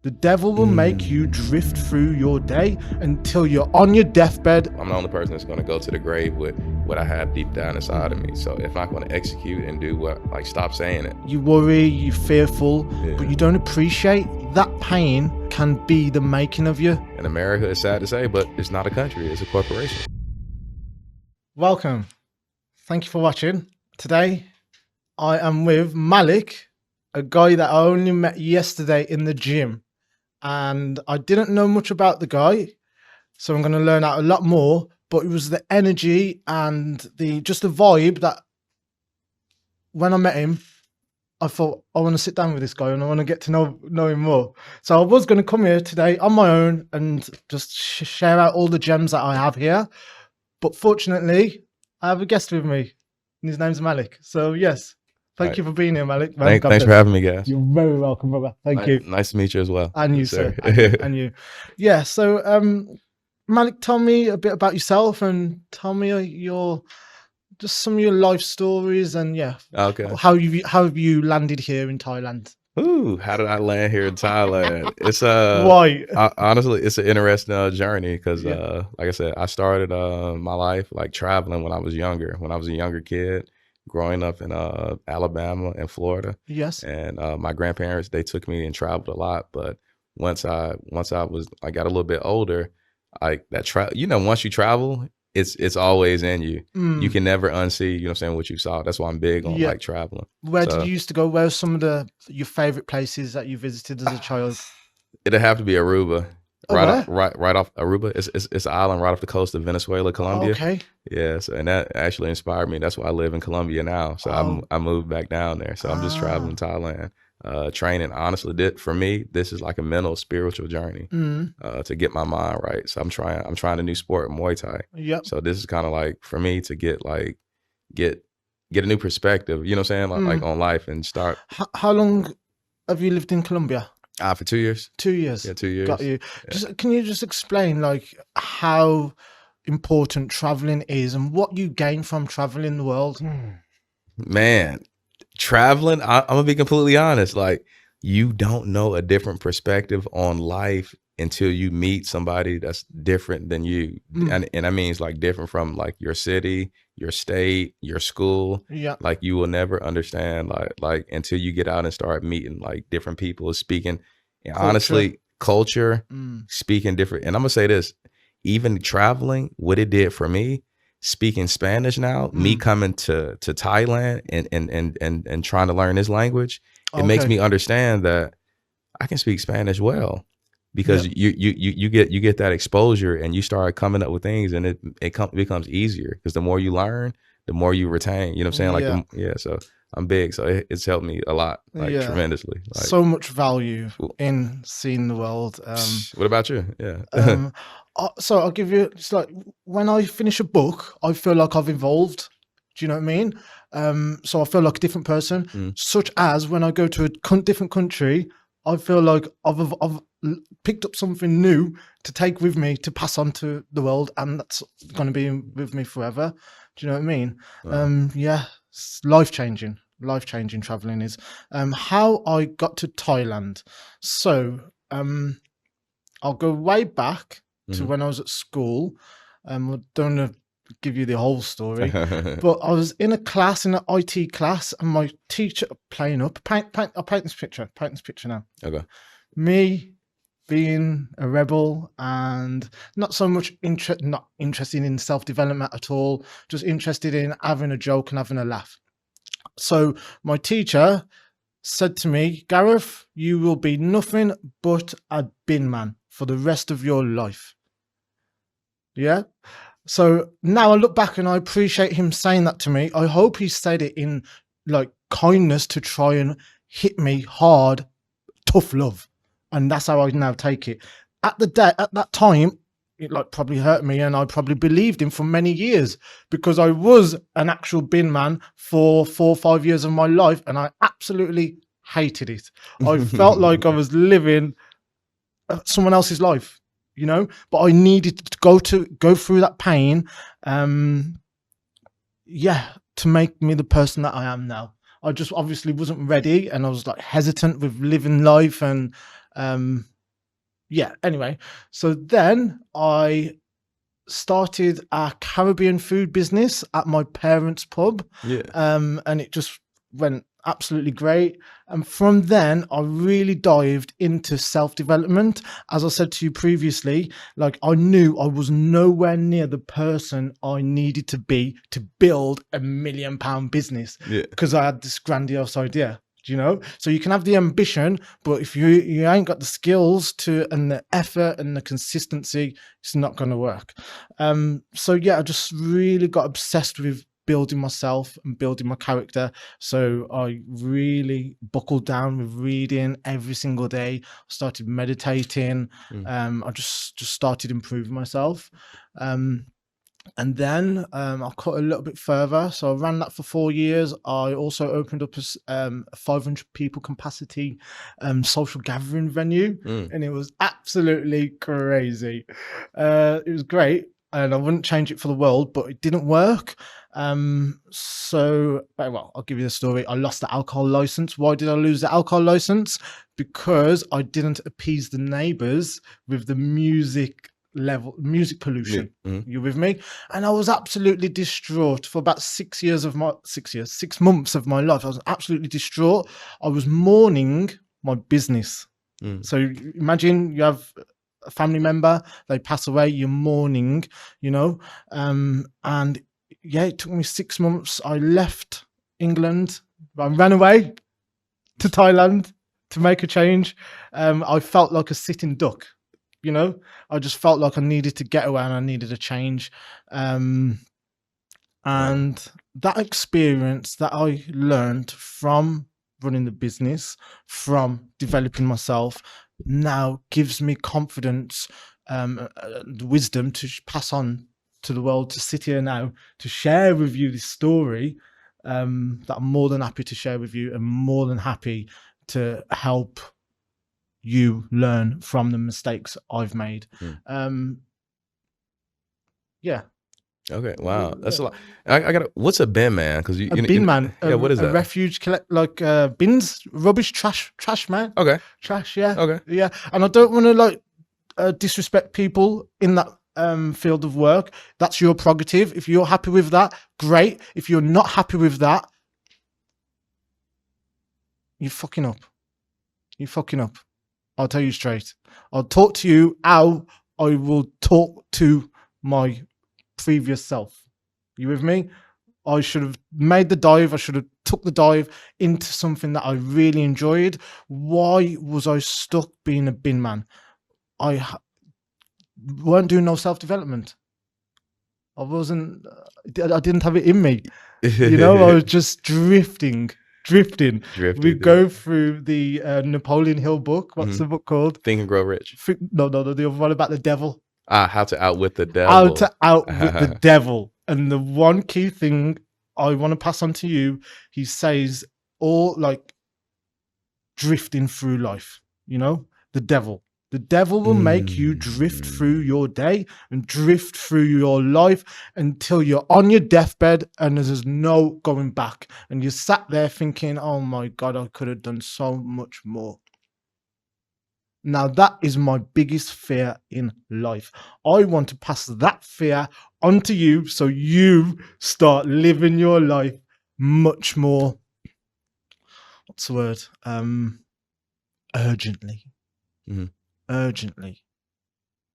The devil will make you drift through your day until you're on your deathbed. I'm the only person that's going to go to the grave with what I have deep down inside of me. So if I'm going to execute and do what, like, stop saying it. You worry, you're fearful, but you don't appreciate that pain can be the making of you. In America, it's sad to say, but it's not a country, it's a corporation. Welcome. Thank you for watching. Today, I am with Malik, a guy that I only met yesterday in the gym. And I didn't know much about the guy, so I'm going to learn out a lot more. But it was the energy and the vibe that when I met him, I thought I want to sit down with this guy and I want to get to know him more. So I was going to come here today on my own and just share out all the gems that I have here. But fortunately, I have a guest with me, and his name's Malik. So yes. Thank you for being here, Malik. Thanks for having me, guys. You're very welcome, brother. Thank you. Nice to meet you as well. And you, sir. And you. Yeah, so Malik, tell me a bit about yourself and tell me just some of your life stories and okay. How have you landed here in Thailand? Ooh, how did I land here in Thailand? It's why? Honestly, it's an interesting journey because like I said, I started my life like traveling when I was younger. When I was a younger kid, growing up in Alabama and Florida. Yes. And my grandparents, they took me and traveled a lot. But once I got a little bit older, once you travel, it's always in you. You can never unsee, what you saw. That's why I'm big on like traveling. Where did you used to go? Where are some of your favorite places that you visited as a child? It'd have to be Aruba. Right off Aruba. It's an island right off the coast of Venezuela, Colombia. Okay. Yeah, so and that actually inspired me. That's why I live in Colombia now. So I moved back down there. So I'm just traveling Thailand, training. Honestly, for me, this is like a mental, spiritual journey to get my mind right. So I'm trying a new sport, Muay Thai. Yep. So this is kind of like for me to get a new perspective. You know what I'm saying? Like on life and start. How long have you lived in Colombia? For 2 years. 2 years. Yeah, 2 years. Got you. Yeah. Can you just explain like how important traveling is and what you gain from traveling the world? Man, traveling, I'm gonna be completely honest. Like, you don't know a different perspective on life until you meet somebody that's different than you. And I mean, it's like different from like your city, your state, your school. Yeah. Like you will never understand like until you get out and start meeting like different people speaking. And honestly, culture, speaking different. And I'm gonna say this, even traveling, what it did for me, speaking Spanish now, me coming to Thailand and trying to learn this language, it makes me understand that I can speak Spanish well. Because you get that exposure and you start coming up with things and it becomes easier because the more you learn, the more you retain. You know what I'm saying? So I'm big, so it's helped me a lot, tremendously. Like, so much value in seeing the world. What about you? Yeah. So I'll give you. It's like when I finish a book, I feel like I've evolved. Do you know what I mean? So I feel like a different person. Such as when I go to a different country, I feel like I've picked up something new to take with me to pass on to the world, and that's going to be with me forever. Do you know what I mean? It's life-changing traveling is. How I got to Thailand. So I'll go way back to when I was at school. I don't want to give you the whole story, but I was in a class, in an IT class, and my teacher playing up. I'll paint this picture now. Okay. Me being a rebel and not so much not interested in self-development at all, just interested in having a joke and having a laugh. So my teacher said to me, Gareth, you will be nothing but a bin man for the rest of your life. Yeah. So now I look back and I appreciate him saying that to me. I hope he said it in like kindness to try and hit me hard, tough love. And that's how I now take it. At that time, it like probably hurt me, and I probably believed him for many years because I was an actual bin man for 4 or 5 years of my life, and I absolutely hated it. I felt like I was living someone else's life, but I needed to go through that pain, to make me the person that I am now. I just obviously wasn't ready, and I was like hesitant with living life, and yeah, anyway, so then I started a Caribbean food business at my parents' pub, Yeah. and it just went absolutely great. And from then, I really dived into self development. As I said to you previously, like I knew I was nowhere near the person I needed to be to build £1 million business Yeah. because I had this grandiose idea. Do you know? So you can have the ambition, but if you ain't got the skills to and the effort and the consistency, it's not going to work. So yeah, I just really got obsessed with building myself and building my character. So I really buckled down with reading every single day. Started meditating. I just started improving myself. And then I cut a little bit further. So I ran that for 4 years. I also opened up a 500 people capacity social gathering venue, and it was absolutely crazy. It was great, and I wouldn't change it for the world, but it didn't work. Well, I'll give you the story. I lost the alcohol license. Why did I lose the alcohol license? Because I didn't appease the neighbors with the music pollution. You with me? And I was absolutely distraught for about 6 months of my life. I was absolutely distraught. I was mourning my business. So imagine you have a family member, they pass away, you're mourning, and yeah, it took me 6 months. I left England. I ran away to Thailand to make a change. I felt like a sitting duck. I just felt like I needed to get away and I needed a change. And that experience that I learned from running the business, from developing myself, now gives me confidence, wisdom to pass on to the world, to sit here now, to share with you this story that I'm more than happy to share with you and more than happy to help you learn from the mistakes I've made. Yeah. Okay. Wow. That's a lot. I got. What's a bin man? Because a bin man. Yeah. What is that? A refuge collect bins, rubbish, trash man. Okay. Trash. Yeah. Okay. Yeah. And I don't want to disrespect people in that field of work. That's your prerogative. If you're happy with that, great. If you're not happy with that, you're fucking up. You're fucking up. I'll tell you straight. I'll talk to you how I will talk to my previous self. You with me? I should have made the dive. I should have took the dive into something that I really enjoyed. Why was I stuck being a bin man? I weren't doing no self-development. I wasn't. I didn't have it in me. I was just drifting. We go through the Napoleon Hill book. What's the book called? Think and Grow Rich. No, the other one about the devil. How to Outwit the Devil. How to Outwit the Devil. And the one key thing I want to pass on to you, he says, all like drifting through life, the devil. The devil will make you drift through your day and drift through your life until you're on your deathbed and there's no going back. And you sat there thinking, oh my God, I could have done so much more. Now, that is my biggest fear in life. I want to pass that fear onto you so you start living your life much more, what's the word? Urgently. Urgently.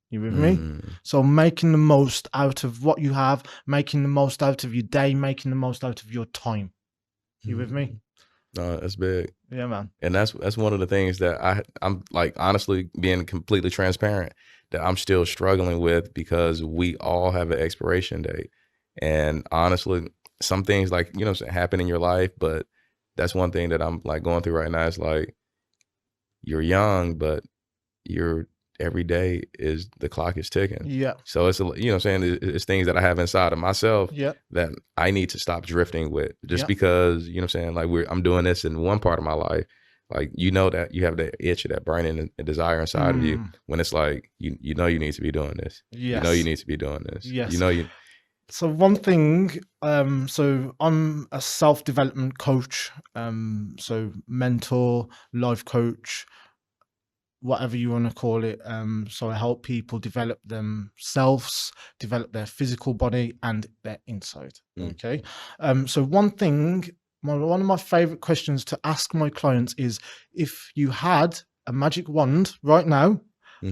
You with me? So making the most out of what you have, making the most out of your day, making the most out of your time. You with me? No, that's big. Yeah, man. And that's one of the things that I'm like, honestly, being completely transparent, that I'm still struggling with, because we all have an expiration date. And honestly, some things like, happen in your life, but that's one thing that I'm like going through right now. Is like, you're young, but every day is the clock is ticking. Yeah. So it's, it's things that I have inside of myself that I need to stop drifting with, just because, like I'm doing this in one part of my life. Like, that you have that itch, that burning desire inside of you, when it's like, you need to be doing this. Yes. You need to be doing this. Yes. You. So one thing, so I'm a self-development coach, so mentor, life coach. whatever you want to call it. So I help people develop themselves, develop their physical body and their inside. Okay. So one of my favorite questions to ask my clients is, if you had a magic wand right now,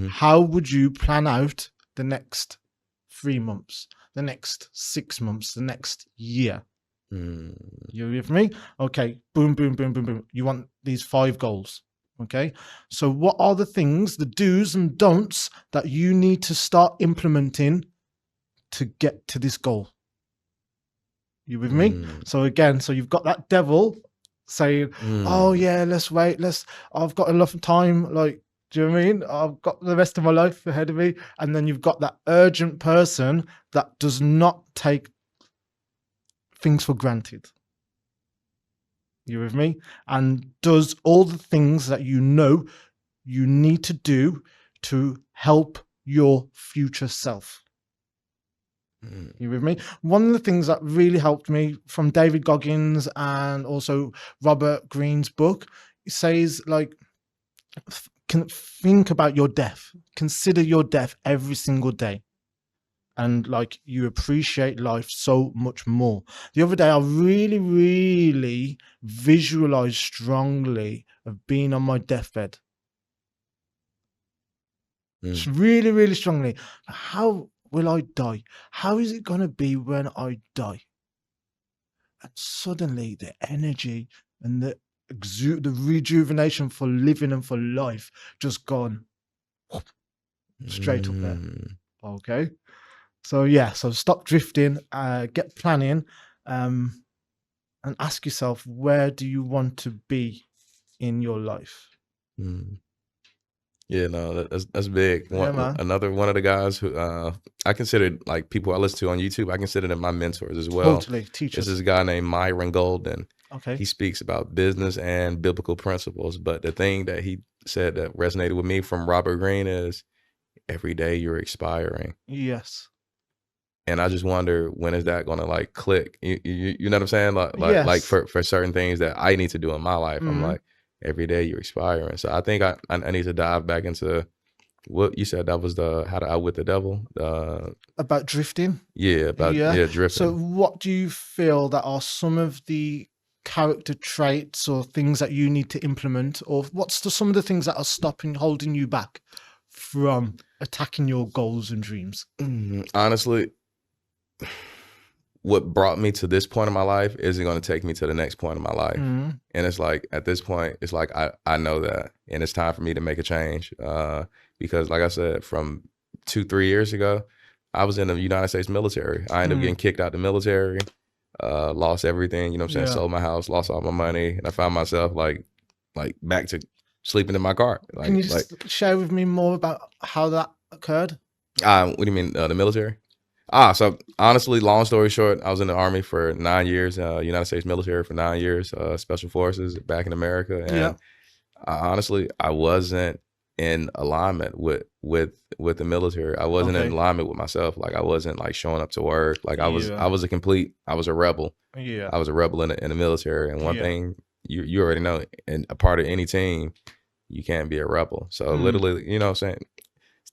how would you plan out the next 3 months, the next 6 months, the next year? You with me? Okay. Boom, boom, boom, boom, boom. You want these 5 goals. Okay. So what are the things, the do's and don'ts that you need to start implementing to get to this goal? You with me? So again, so you've got that devil saying, oh yeah, let's wait. I've got enough time. Like, do you know what I mean? I've got the rest of my life ahead of me. And then you've got that urgent person that does not take things for granted. You with me? And does all the things that you know you need to do to help your future self. You with me? One of the things that really helped me from David Goggins and also Robert Greene's book, it says, like, can think about your death. Consider your death every single day. And like, you appreciate life so much more. The other day, I really visualized strongly of being on my deathbed. Really strongly. How will I die? How is it going to be when I die? And suddenly the energy and the rejuvenation for living and for life just gone straight up there. Okay. So yeah, so stop drifting, get planning, and ask yourself, where do you want to be in your life? Yeah, no, that's big. Another one of the guys who I consider, like, people I listen to on YouTube, I consider them my mentors as well. Totally, teachers. This is a guy named Myron Golden. Okay. He speaks about business and biblical principles, but the thing that he said that resonated with me from Robert Greene is, every day you're expiring. Yes. And I just wonder, when is that going to like click? You know what I'm saying? Like for certain things that I need to do in my life, I'm like, every day you're expiring. So I think I need to dive back into what you said. That was the how to outwit the devil. About drifting. Yeah, drifting. So what do you feel that are some of the character traits or things that you need to implement, or what's some of the things that are holding you back from attacking your goals and dreams? Honestly, what brought me to this point in my life isn't going to take me to the next point in my life. And it's like, at this point, it's like, I know that, and it's time for me to make a change. Because like I said, from 2-3 years ago, I was in the United States military. I ended up getting kicked out the military, lost everything, you know what I'm saying? Sold my house, lost all my money. And I found myself like back to sleeping in my car. Can you just share with me more about how that occurred? What do you mean, the military? So honestly, long story short, I was in the Army for 9 years, United States military for 9 years, Special Forces back in America. And honestly, I wasn't in alignment with the military. I wasn't in alignment with myself. Like, I wasn't like showing up to work. Like, I was a rebel. Yeah. I was a rebel in the military. And one thing you already know, and a part of any team, you can't be a rebel. So literally, you know what I'm saying?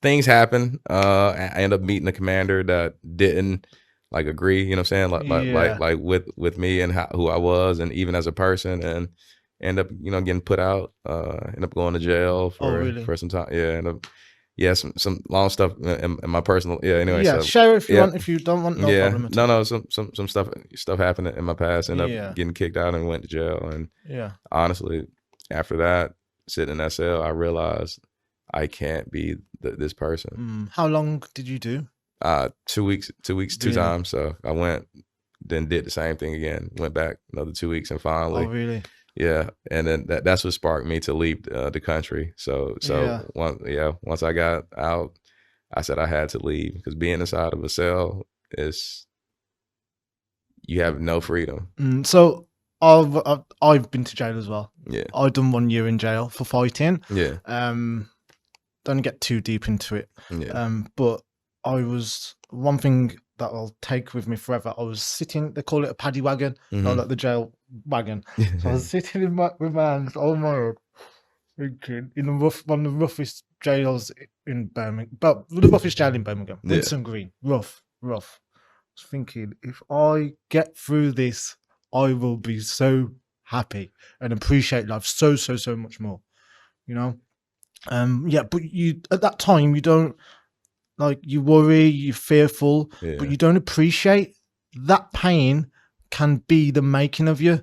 Things happen. I end up meeting a commander that didn't like agree, you know what I'm saying? Like with me and who I was, and even as a person, and end up, you know, getting put out, end up going to jail for some time. Yeah. Some long stuff in my personal, anyway. Yeah, so, share if you want, if you don't want, no problem at all. No, some stuff happened in my past, ended up getting kicked out and went to jail. And honestly, after that, sitting in that cell, I realized I can't be this person. How long did you do? 2 weeks, 2 times. So I went, then did the same thing again, went back another 2 weeks, and finally. Oh, really? Yeah. And then that's what sparked me to leave the country. So once I got out, I said I had to leave, because being inside of a cell you have no freedom. So I've been to jail as well. Yeah. I've done 1 year in jail for fighting. Yeah. Don't get too deep into it. Yeah. But one thing that I'll take with me forever, I was sitting, they call it a paddy wagon, not like the jail wagon. So I was sitting with my hands on my head, thinking in one of the roughest jails in Birmingham, but the roughest jail in Birmingham, Yeah. Winston Green, rough. I was thinking, if I get through this, I will be so happy and appreciate life so much more. You know, yeah. But you at that time you don't like you worry, you're fearful, Yeah. but you don't appreciate that pain can be the making of you.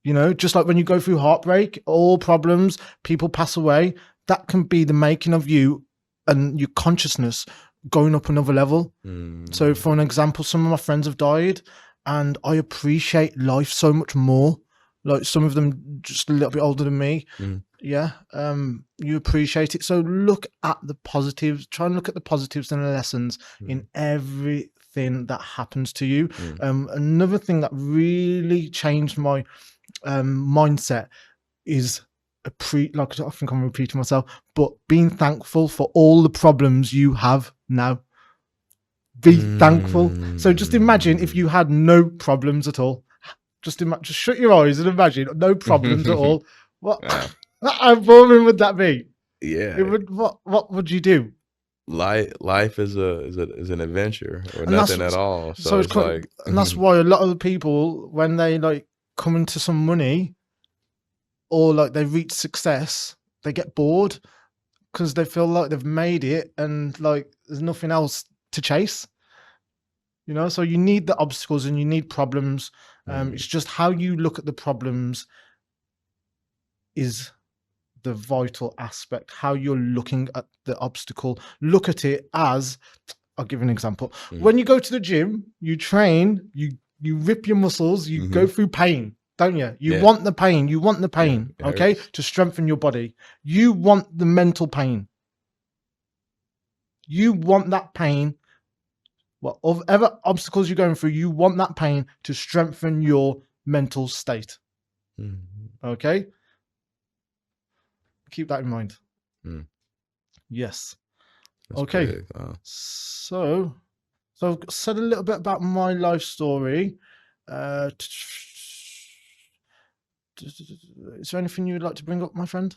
You know, just like when you go through heartbreak, all problems, people pass away, that can be the making of you and your consciousness going up another level. So for an example, some of my friends have died and I appreciate life so much more. Like some of them just a little bit older than me. Yeah. You appreciate it. So look at the positives, try and look at the positives and the lessons in everything that happens to you. Another thing that really changed my mindset is like I think I'm repeating myself, but being thankful for all the problems you have now. Be thankful. So just imagine if you had no problems at all. Just shut your eyes and imagine no problems at all. What how boring would that be? Yeah. It would. What would you do? Life is an adventure or nothing at all. So it's like, and that's why a lot of the people, when they like come into some money or like they reach success, they get bored because they feel like they've made it and like there's nothing else to chase. You know, so you need the obstacles and you need problems. It's just how you look at the problems is the vital aspect. How you're looking at the obstacle. Look at it as, I'll give an example. When you go to the gym, you train, you rip your muscles, you go through pain, don't you? You want the pain. You want the pain, okay, to strengthen your body. You want the mental pain. You want that pain. Whatever obstacles you're going through, you want that pain to strengthen your mental state. Okay? Keep that in mind. Yes. That's okay. big. So I've said a little bit about my life story. Is there anything you would like to bring up, my friend?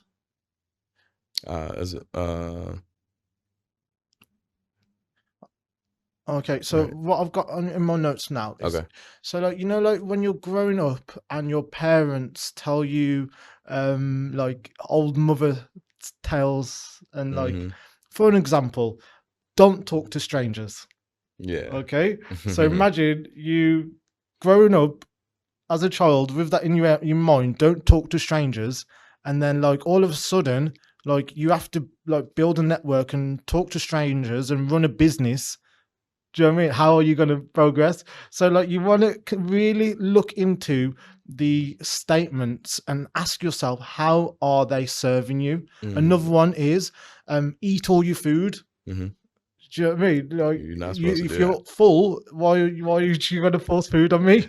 Okay, so what I've got in my notes now is, so like, you know, like when you're growing up and your parents tell you like old mother tales and like, for an example, don't talk to strangers. Yeah. Okay. So imagine you growing up as a child with that in your mind, don't talk to strangers, and then like all of a sudden, like you have to like build a network and talk to strangers and run a business. Do you know what I mean? How are you going to progress? So like you want to really look into the statements and ask yourself, how are they serving you? Another one is eat all your food. Do you know what I mean? Like, you're not supposed to if do you're that. full, why are you going to force food on me?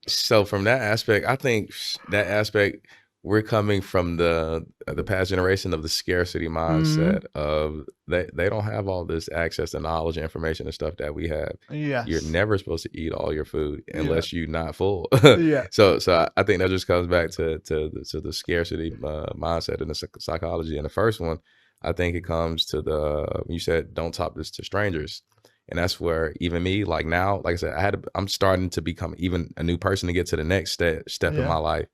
So from that aspect, I think that aspect, we're coming from the past generation of the scarcity mindset of they don't have all this access to knowledge and information and stuff that we have. Yes. You're never supposed to eat all your food unless you're not full. Yeah. So I think that just comes back to the scarcity mindset and the psychology. And the first one, I think it comes to you said don't talk this to strangers. And that's where even me, like now, like I said, I'm starting to become even a new person to get to the next step in my life.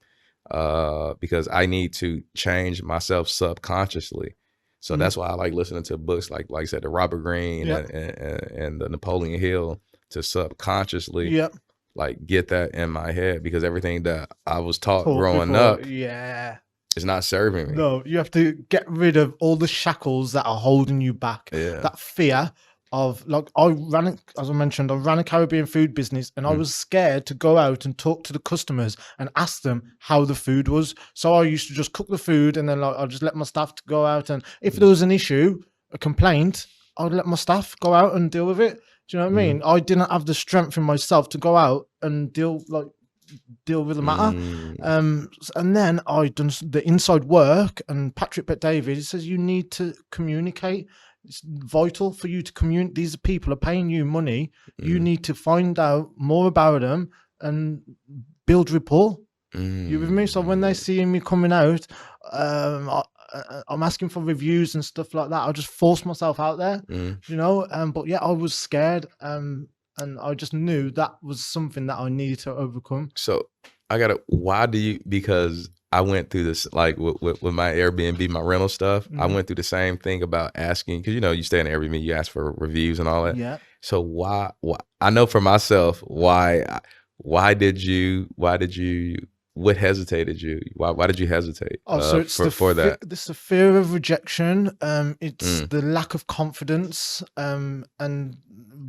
Because I need to change myself subconsciously. So that's why I like listening to books like I said, the Robert Greene and the Napoleon Hill, to subconsciously like get that in my head, because everything that I was taught growing up is not serving me. No, you have to get rid of all the shackles that are holding you back. That fear of, like, as I mentioned, I ran a Caribbean food business, and I was scared to go out and talk to the customers and ask them how the food was. So I used to just cook the food, and then like I'd just let my staff to go out, and if there was an issue, a complaint, I'd let my staff go out and deal with it. Do you know what I mean? I didn't have the strength in myself to go out and deal with the matter. And then I done the inside work, and Patrick Bet-David says you need to communicate. It's vital for you to communicate. These people are paying you money. You need to find out more about them and build rapport. You with me? So when they see me coming out, I'm asking for reviews and stuff like that. I just force myself out there, you know. But yeah, I was scared, and I just knew that was something that I needed to overcome. So I gotta. Why do you? Because I went through this, like with my Airbnb, my rental stuff. I went through the same thing about asking, because you stay in an Airbnb, you ask for reviews and all that. Yeah. So why? I know for myself, why did you? What hesitated you? Why did you hesitate? Oh, so it's for that. This is the fear of rejection. It's the lack of confidence. And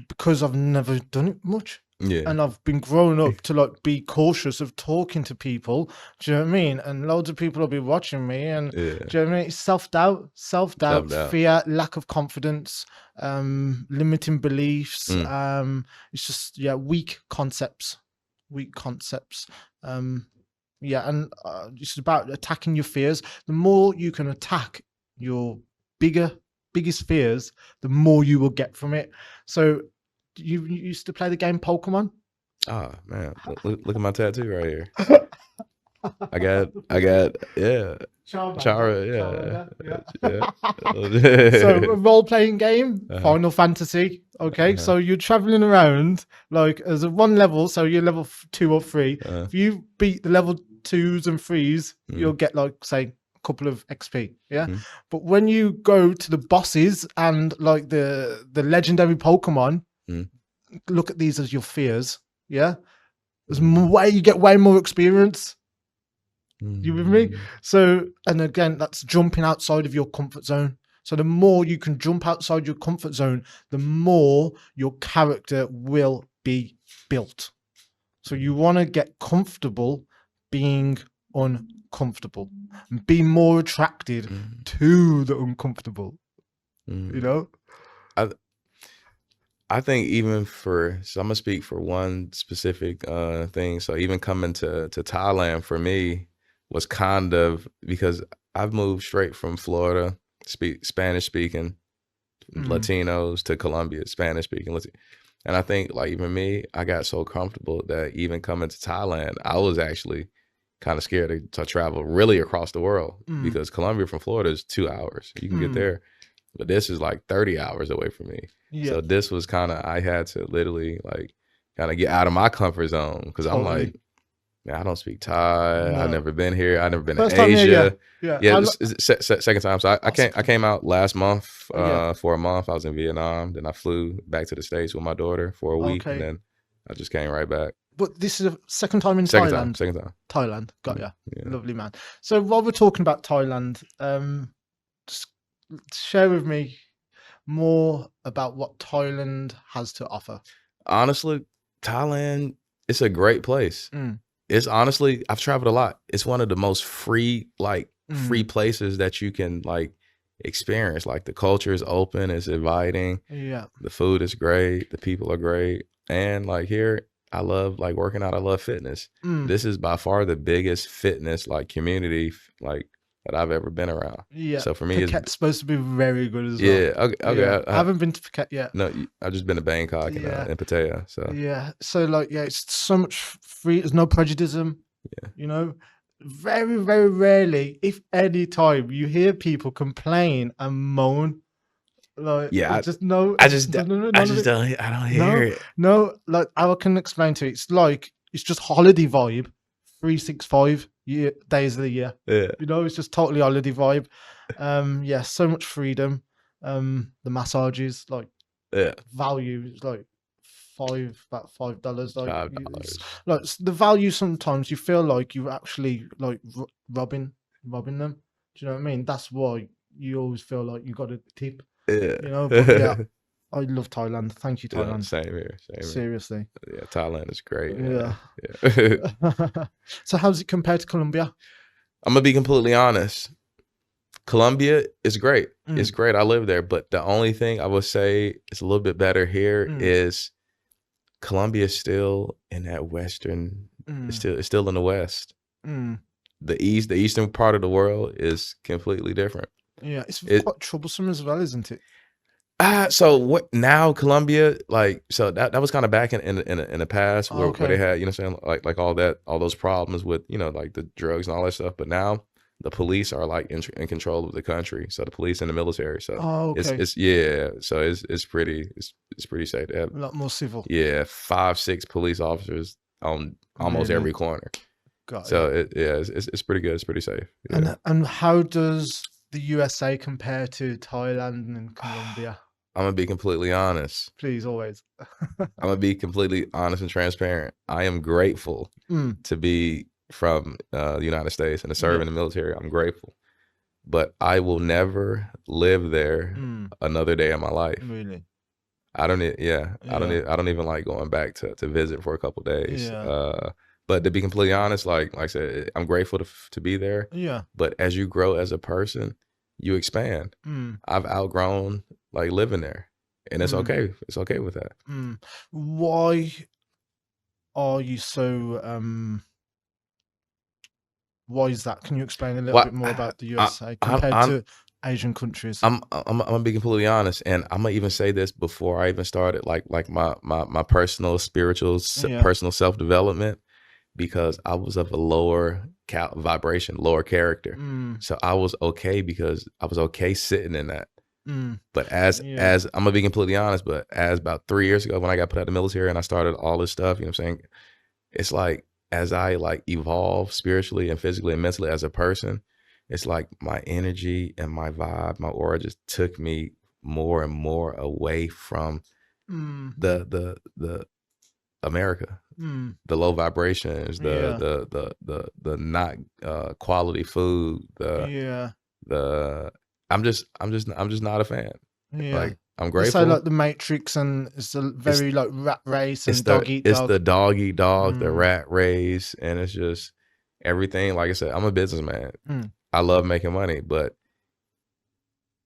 because I've never done it much. Yeah. And I've been grown up to like be cautious of talking to people. Do you know what I mean? And loads of people will be watching me, and do you know what I mean? It's self-doubt, fear, lack of confidence, limiting beliefs. It's just weak concepts. Yeah, and it's about attacking your fears. The more you can attack your biggest fears, the more you will get from it. So you used to play the game Pokemon? Oh man, look at my tattoo right here. I got Chara, yeah. So a role-playing game, Final Fantasy. Okay, so you're traveling around like as a one level, so you're level 2 or 3. If you beat the level 2s and 3s, you'll get like say a couple of XP. Yeah, but when you go to the bosses and like the legendary Pokemon, look at these as your fears. Yeah, you get way more experience. You with me? So, and again, that's jumping outside of your comfort zone. So the more you can jump outside your comfort zone, the more your character will be built. So you want to get comfortable being uncomfortable and be more attracted to the uncomfortable. You know? I think even so I'm gonna speak for one specific thing. So even coming to Thailand for me was kind of because I've moved straight from Florida, Spanish speaking Latinos, to Colombia, Spanish speaking. And I think like even me, I got so comfortable that even coming to Thailand, I was actually kind of scared to travel really across the world, because Colombia from Florida is 2 hours. You can get there. But this is like 30 hours away from me. Yeah. So this was kind of, I had to literally like kind of get out of my comfort zone, because I'm like, man, I don't speak Thai. I've never been here. I've never been to Asia. Second time. So I came out last month for a month. I was in Vietnam. Then I flew back to the States with my daughter for a week. And then I just came right back. But this is a second time in Thailand? Second time. Thailand. Got ya. Yeah. Lovely, man. So while we're talking about Thailand, just share with me more about what Thailand has to offer. Honestly, Thailand, it's a great place. It's honestly, I've traveled a lot. It's one of the most free places that you can like experience. Like the culture is open, it's inviting. Yeah. The food is great. The people are great. And like here, I love like working out. I love fitness. This is by far the biggest fitness like community like that I've ever been around. Yeah. So for me, Phuket's supposed to be very good as well. Yeah. Okay. Yeah. I haven't been to Phuket yet. No, I've just been to Bangkok and Pattaya. So yeah. So like it's so much free. There's no prejudice. Yeah. You know, very very rarely, if any time, you hear people complain and moan. Like I don't hear it. No, like I can explain to you. It's like it's just holiday vibe. 365 days of the year. Yeah. You know, it's just totally holiday vibe. So much freedom. The massages, like value is like about $5. Like $5. Like the value, sometimes you feel like you're actually like robbing them. Do you know what I mean? That's why you always feel like you got a tip. Yeah. You know, but I love Thailand. Thank you, Thailand. Same here. Seriously. Yeah, Thailand is great. Yeah. So how's it compared to Colombia? I'm going to be completely honest. Colombia is great. It's great. I live there. But the only thing I would say is a little bit better here is Colombia is still in that Western, it's still in the West. The eastern part of the world is completely different. Yeah, it's quite troublesome as well, isn't it? So what now? Colombia, like, so that was kind of back in the past where they had, you know what I'm saying, like all those problems with, you know, like the drugs and all that stuff. But now the police are like in control of the country. So the police and the military. So it's yeah. So it's pretty safe to have a lot more civil. Yeah, 5-6 police officers on almost every corner. So it's pretty good. It's pretty safe. Yeah. And how does the USA compare to Thailand and Colombia? I'm gonna be completely honest. Please, always. I'm gonna be completely honest and transparent. I am grateful to be from the United States and to serve in the military. I'm grateful, but I will never live there another day in my life. Really? I don't even like going back to visit for a couple days. But to be completely honest, like I said, I'm grateful to be there. Yeah. But as you grow as a person, you expand. I've outgrown like living there, and it's okay. It's okay with that. Why are you so? Why is that? Can you explain a little bit more about the USA compared to Asian countries? I'm gonna be completely honest, and I'm gonna even say this before I even started like my personal spiritual personal self-development, because I was of a lower vibration, lower character. So I was okay because I was okay sitting in that. But as I'm gonna be completely honest, but as about 3 years ago when I got put out of the military and I started all this stuff, you know what I'm saying? It's like as I like evolve spiritually and physically and mentally as a person, it's like my energy and my vibe, my aura just took me more and more away from the America, the low vibrations, the not quality food, I'm just not a fan. Like I'm grateful. So like the Matrix, and it's a very like rat race and dog eat dog. It's the dog eat dog, the rat race, and it's just everything. Like I said, I'm a businessman. I love making money, but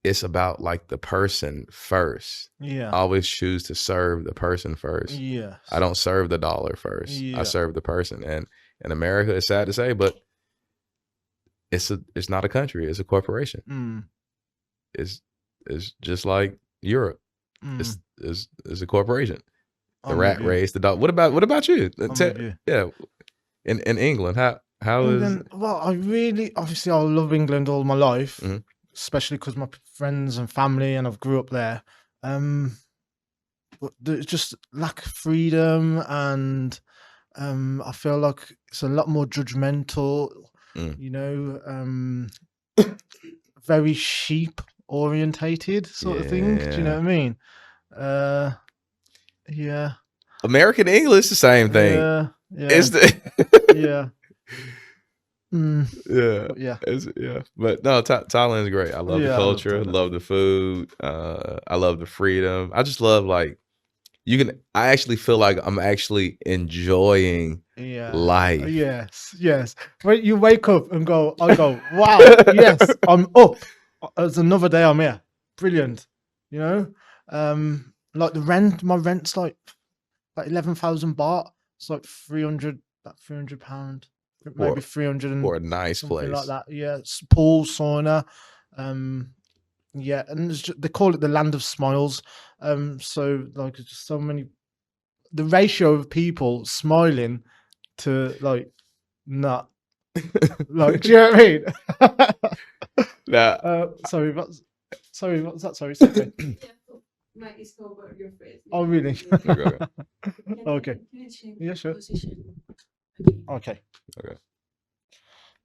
it's about like the person first. I always choose to serve the person first. I don't serve the dollar first. I serve the person. And in America, it's sad to say, but it's not a country. It's a corporation. It's just like Europe. It's a corporation. The rat race, the dog. What about you? Yeah, in England, how is? Well, I love England all my life, especially because my friends and family, and I've grew up there. But there's just lack of freedom, and I feel like it's a lot more judgmental. You know, very sheep orientated sort of thing. Do you know what I mean? American English, the same thing. It's but no, Thailand is great. I love the culture, love the food, I love the freedom. I just love like I actually feel like I'm actually enjoying life. Yes. When you wake up and I go, wow, yes, I'm up. It's another day I'm here. Brilliant. You know? Like my rent's like 11,000 baht. It's like £300, maybe 300 for a nice place like that. It's pool, sauna. And they call it the land of smiles. So like just so many, the ratio of people smiling to like not like, do you know what I mean? Sorry, what's that? Sorry. Oh, really? Okay. Yeah, sure.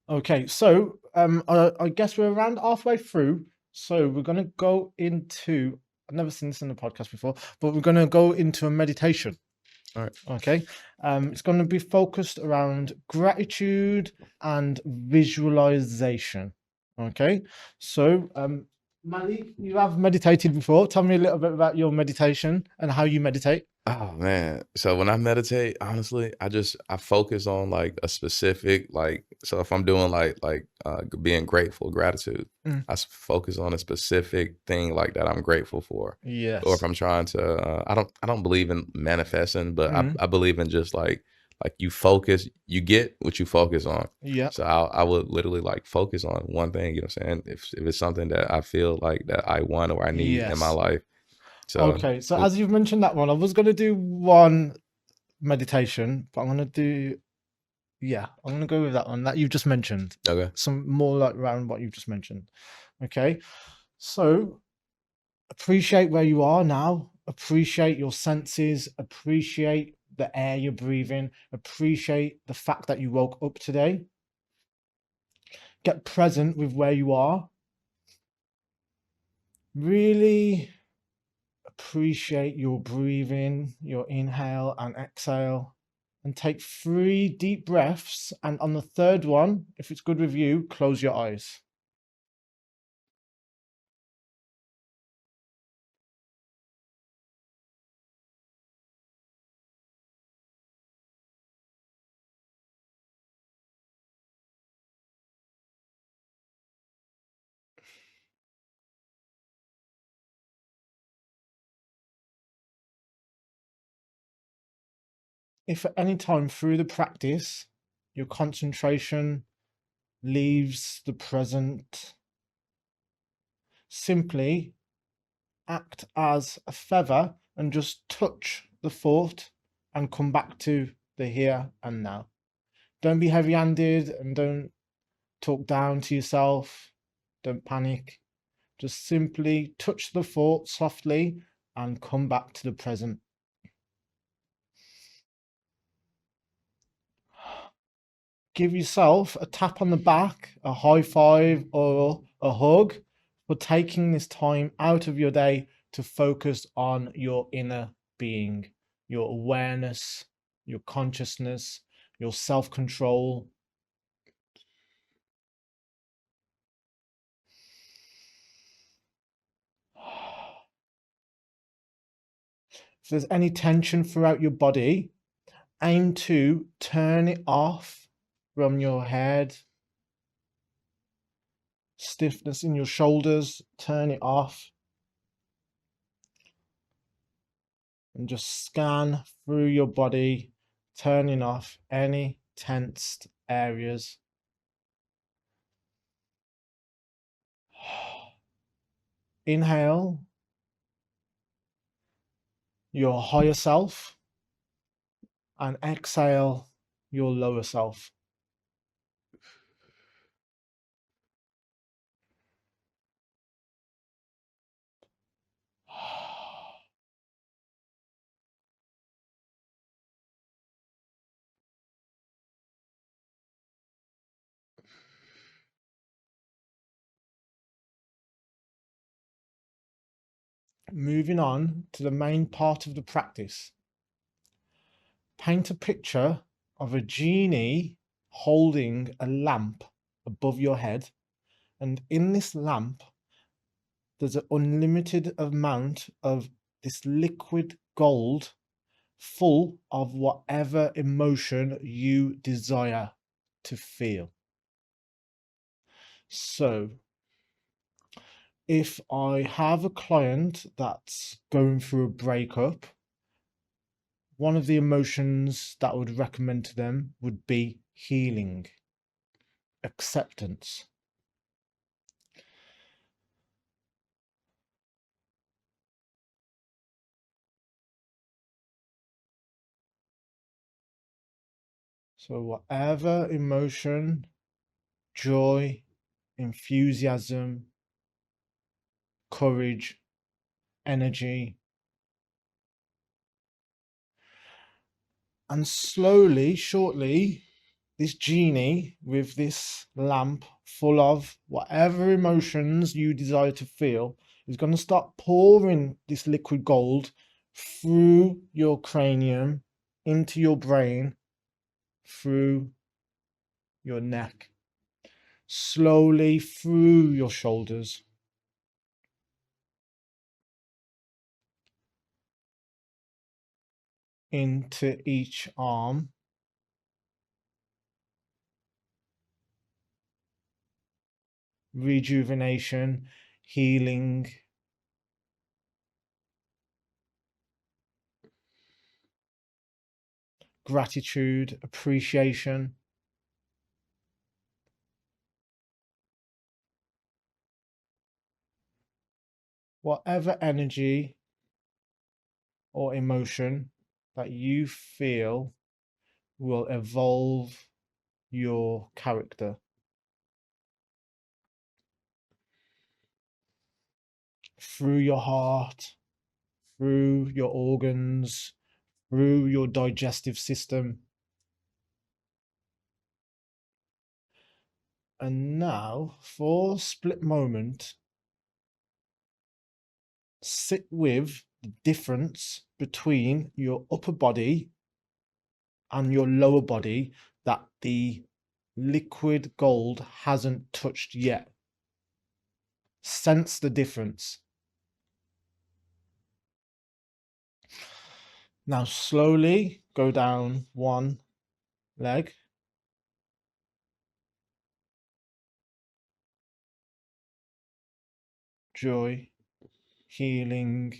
Okay. So, I guess we're around halfway through. So we're gonna go into. I've never seen this in the podcast before, but we're gonna go into a meditation. All right. Okay. It's going to be focused around gratitude and visualization. Okay. So, Mali, you have meditated before. Tell me a little bit about your meditation and how you meditate. Oh man. So when I meditate, honestly, I focus on like a specific, like, so if I'm doing like being grateful, gratitude, I focus on a specific thing like that I'm grateful for. Yes. Or if I'm trying to, I don't believe in manifesting, but I believe in just like you focus, you get what you focus on. Yeah. So I would literally like focus on one thing, you know what I'm saying? If it's something that I feel like that I want or I need in my life, So Okay, so as you've mentioned that one, I was going to do one meditation, but I'm going to do, yeah, I'm going to go with that one that you've just mentioned. okay. Some more like around what you've just mentioned. Okay, so appreciate where you are now, appreciate your senses, appreciate the air you're breathing, appreciate the fact that you woke up today. Get present with where you are. Really appreciate your breathing, your inhale and exhale, and take 3 deep breaths. And on the third one, if it's good with you, close your eyes. If at any time through the practice your concentration leaves the present, simply act as a feather and just touch the thought and come back to the here and now. Don't be heavy handed and don't talk down to yourself. Don't panic. Just simply touch the thought softly and come back to the present. Give yourself a tap on the back, a high five, or a hug for taking this time out of your day to focus on your inner being, your awareness, your consciousness, your self control. If there's any tension throughout your body, aim to turn it off from your head. Stiffness in your shoulders, turn it off. And just scan through your body, turning off any tensed areas. Inhale your higher self and exhale your lower self. Moving on to the main part of the practice. Paint a picture of a genie holding a lamp above your head, and in this lamp there's an unlimited amount of this liquid gold full of whatever emotion you desire to feel. So if I have a client that's going through a breakup, one of the emotions that I would recommend to them would be healing, acceptance. So whatever emotion, joy, enthusiasm, courage, energy, and slowly, shortly, this genie with this lamp full of whatever emotions you desire to feel is going to start pouring this liquid gold through your cranium, into your brain, through your neck, slowly through your shoulders, into each arm, rejuvenation, healing, gratitude, appreciation. Whatever energy or emotion that you feel will evolve your character through your heart, through your organs, through your digestive system. And now, for a split moment, sit with the difference between your upper body and your lower body that the liquid gold hasn't touched yet. Sense the difference. Now slowly go down one leg. Joy, healing,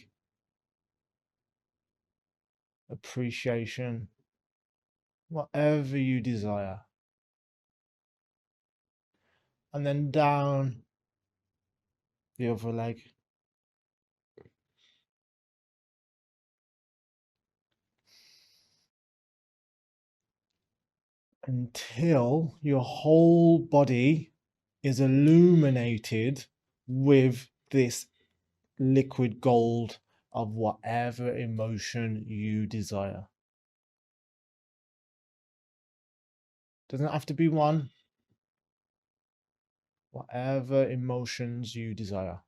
appreciation, whatever you desire. And then down the other leg. Until your whole body is illuminated with this liquid gold of whatever emotion you desire. Doesn't have to be one. Whatever emotions you desire.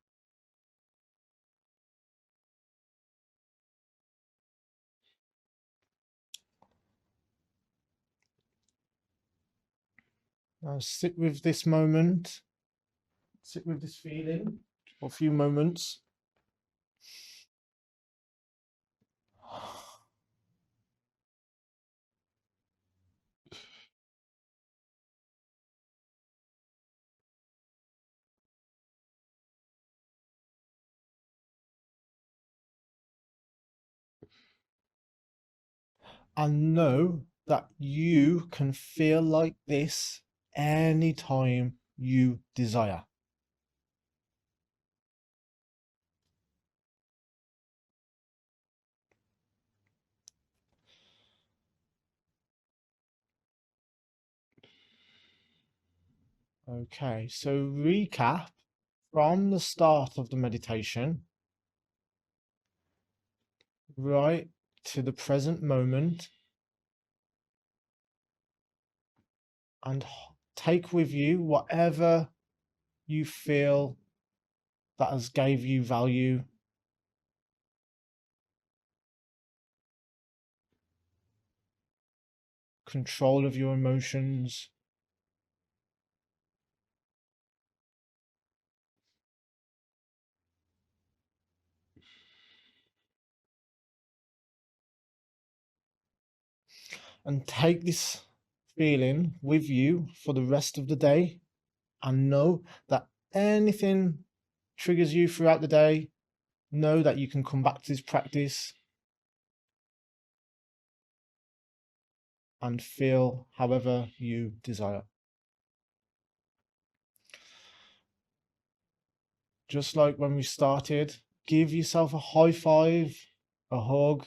Now sit with this moment. Sit with this feeling for a few moments. And know that you can feel like this anytime you desire. Okay, so recap from the start of the meditation right to the present moment, and take with you whatever you feel that has gave you value. Control of your emotions. And take this feeling with you for the rest of the day, and know that anything triggers you throughout the day, know that you can come back to this practice and feel however you desire. Just like when we started, give yourself a high five, a hug,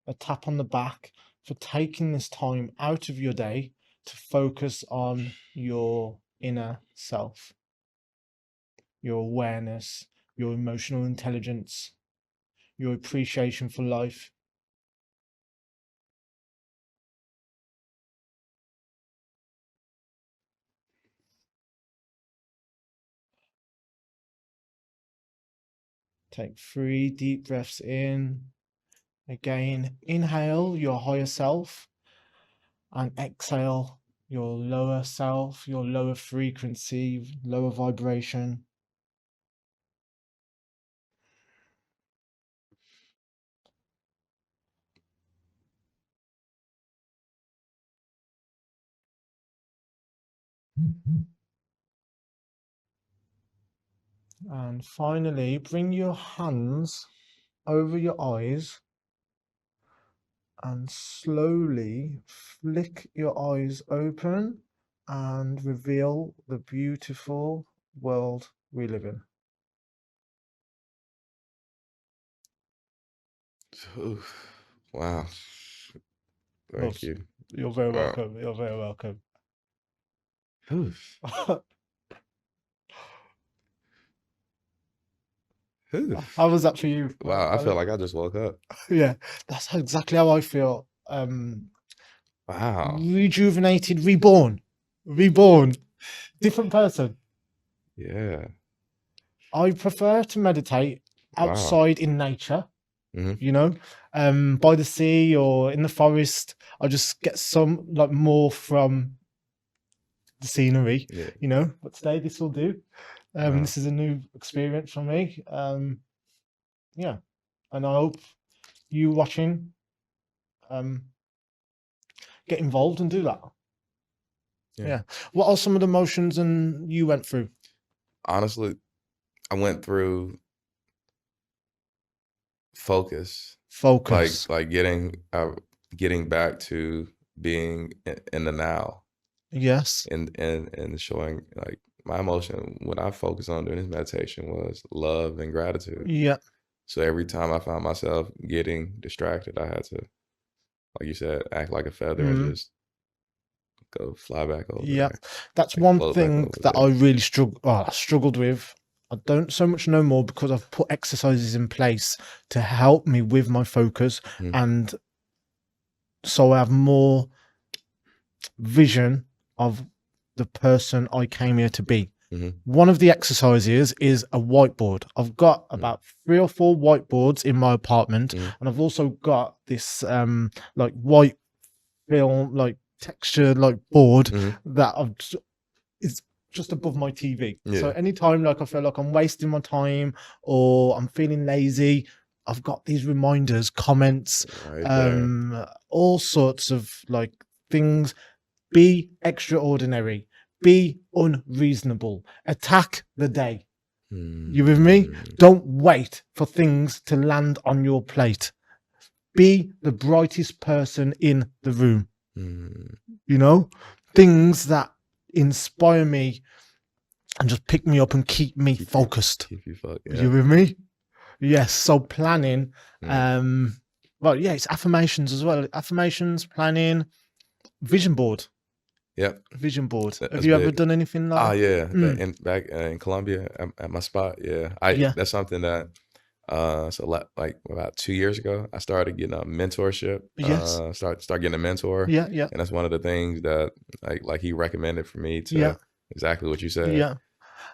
a tap on the back for taking this time out of your day to focus on your inner self, your awareness, your emotional intelligence, your appreciation for life. Take 3 deep breaths in. Again, inhale your higher self and exhale your lower self, your lower frequency, lower vibration. And finally, bring your hands over your eyes and slowly flick your eyes open and reveal the beautiful world we live in. Wow. Thank you. You're very Wow. welcome. You're very welcome. How was that for you? Wow, I feel like I just woke up. Yeah, that's exactly how I feel. Wow. Rejuvenated, reborn, different person. Yeah. I prefer to meditate Wow. outside in nature, Mhm. you know, by the sea or in the forest. I just get some like more from the scenery, Yeah. you know. But today this will do. Wow. This is a new experience for me. Yeah, and I hope you watching get involved and do that. Yeah. Yeah. What are some of the emotions and you went through? Honestly, I went through focus, Focus. like getting back to being in the now, Yes. and showing like my emotion when I focused on doing this meditation was love and gratitude. Yeah. So every time I found myself getting distracted, I had to, like you said, act like a feather and just go fly back over Yeah. there, That's like one float back thing over that I there. really struggled with. I don't so much know more because I've put exercises in place to help me with my focus, Mhm. and so I have more vision of the person I came here to be. Mhm. One of the exercises is a whiteboard. I've got Mhm. about 3 or 4 whiteboards in my apartment, Mhm. and I've also got this like white film, like texture, like board Mhm. that is just above my TV. So Yeah. anytime like I feel like I'm wasting my time or I'm feeling lazy, I've got these reminders, comments, Right there. all sorts of like things. Be extraordinary, be unreasonable, attack the day. You with me? Mm. Don't wait for things to land on your plate. Be the brightest person in the room. Mm. You know, things that inspire me and just pick me up and keep me focused. Keep you fucked. You Yeah. with me? Yes. So planning, Mm. well, yeah, it's affirmations as well. Affirmations, planning, vision board. Yep. Vision board. Have That's you ever big. done anything Ah, like? yeah. Back in Colombia at my spot. Yeah. Yeah. That's something that like about 2 years ago, I started getting a mentorship. Yes. Start getting a mentor. Yeah. Yeah. And that's one of the things that like he recommended for me Yeah. to exactly what you said. Yeah.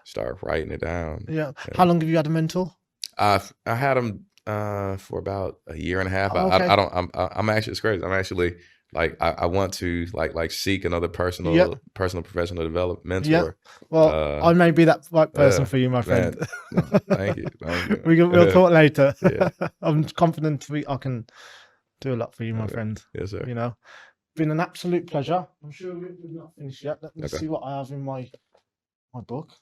Start writing it down. Yeah. How And long have you had a mentor? I had him for about a year and a half. Oh, okay. I'm actually, it's crazy. I'm actually like I want to like seek another Yeah. professional development Yeah. mentor. Well, I may be that right person for you, my friend. Man, no, thank you. We'll talk later. Yeah. I'm confident I can do a lot for you, my Okay. friend. Yes, sir. You know, been an absolute pleasure. I'm sure we've not finished yet. Let me Okay. see what I have in my book.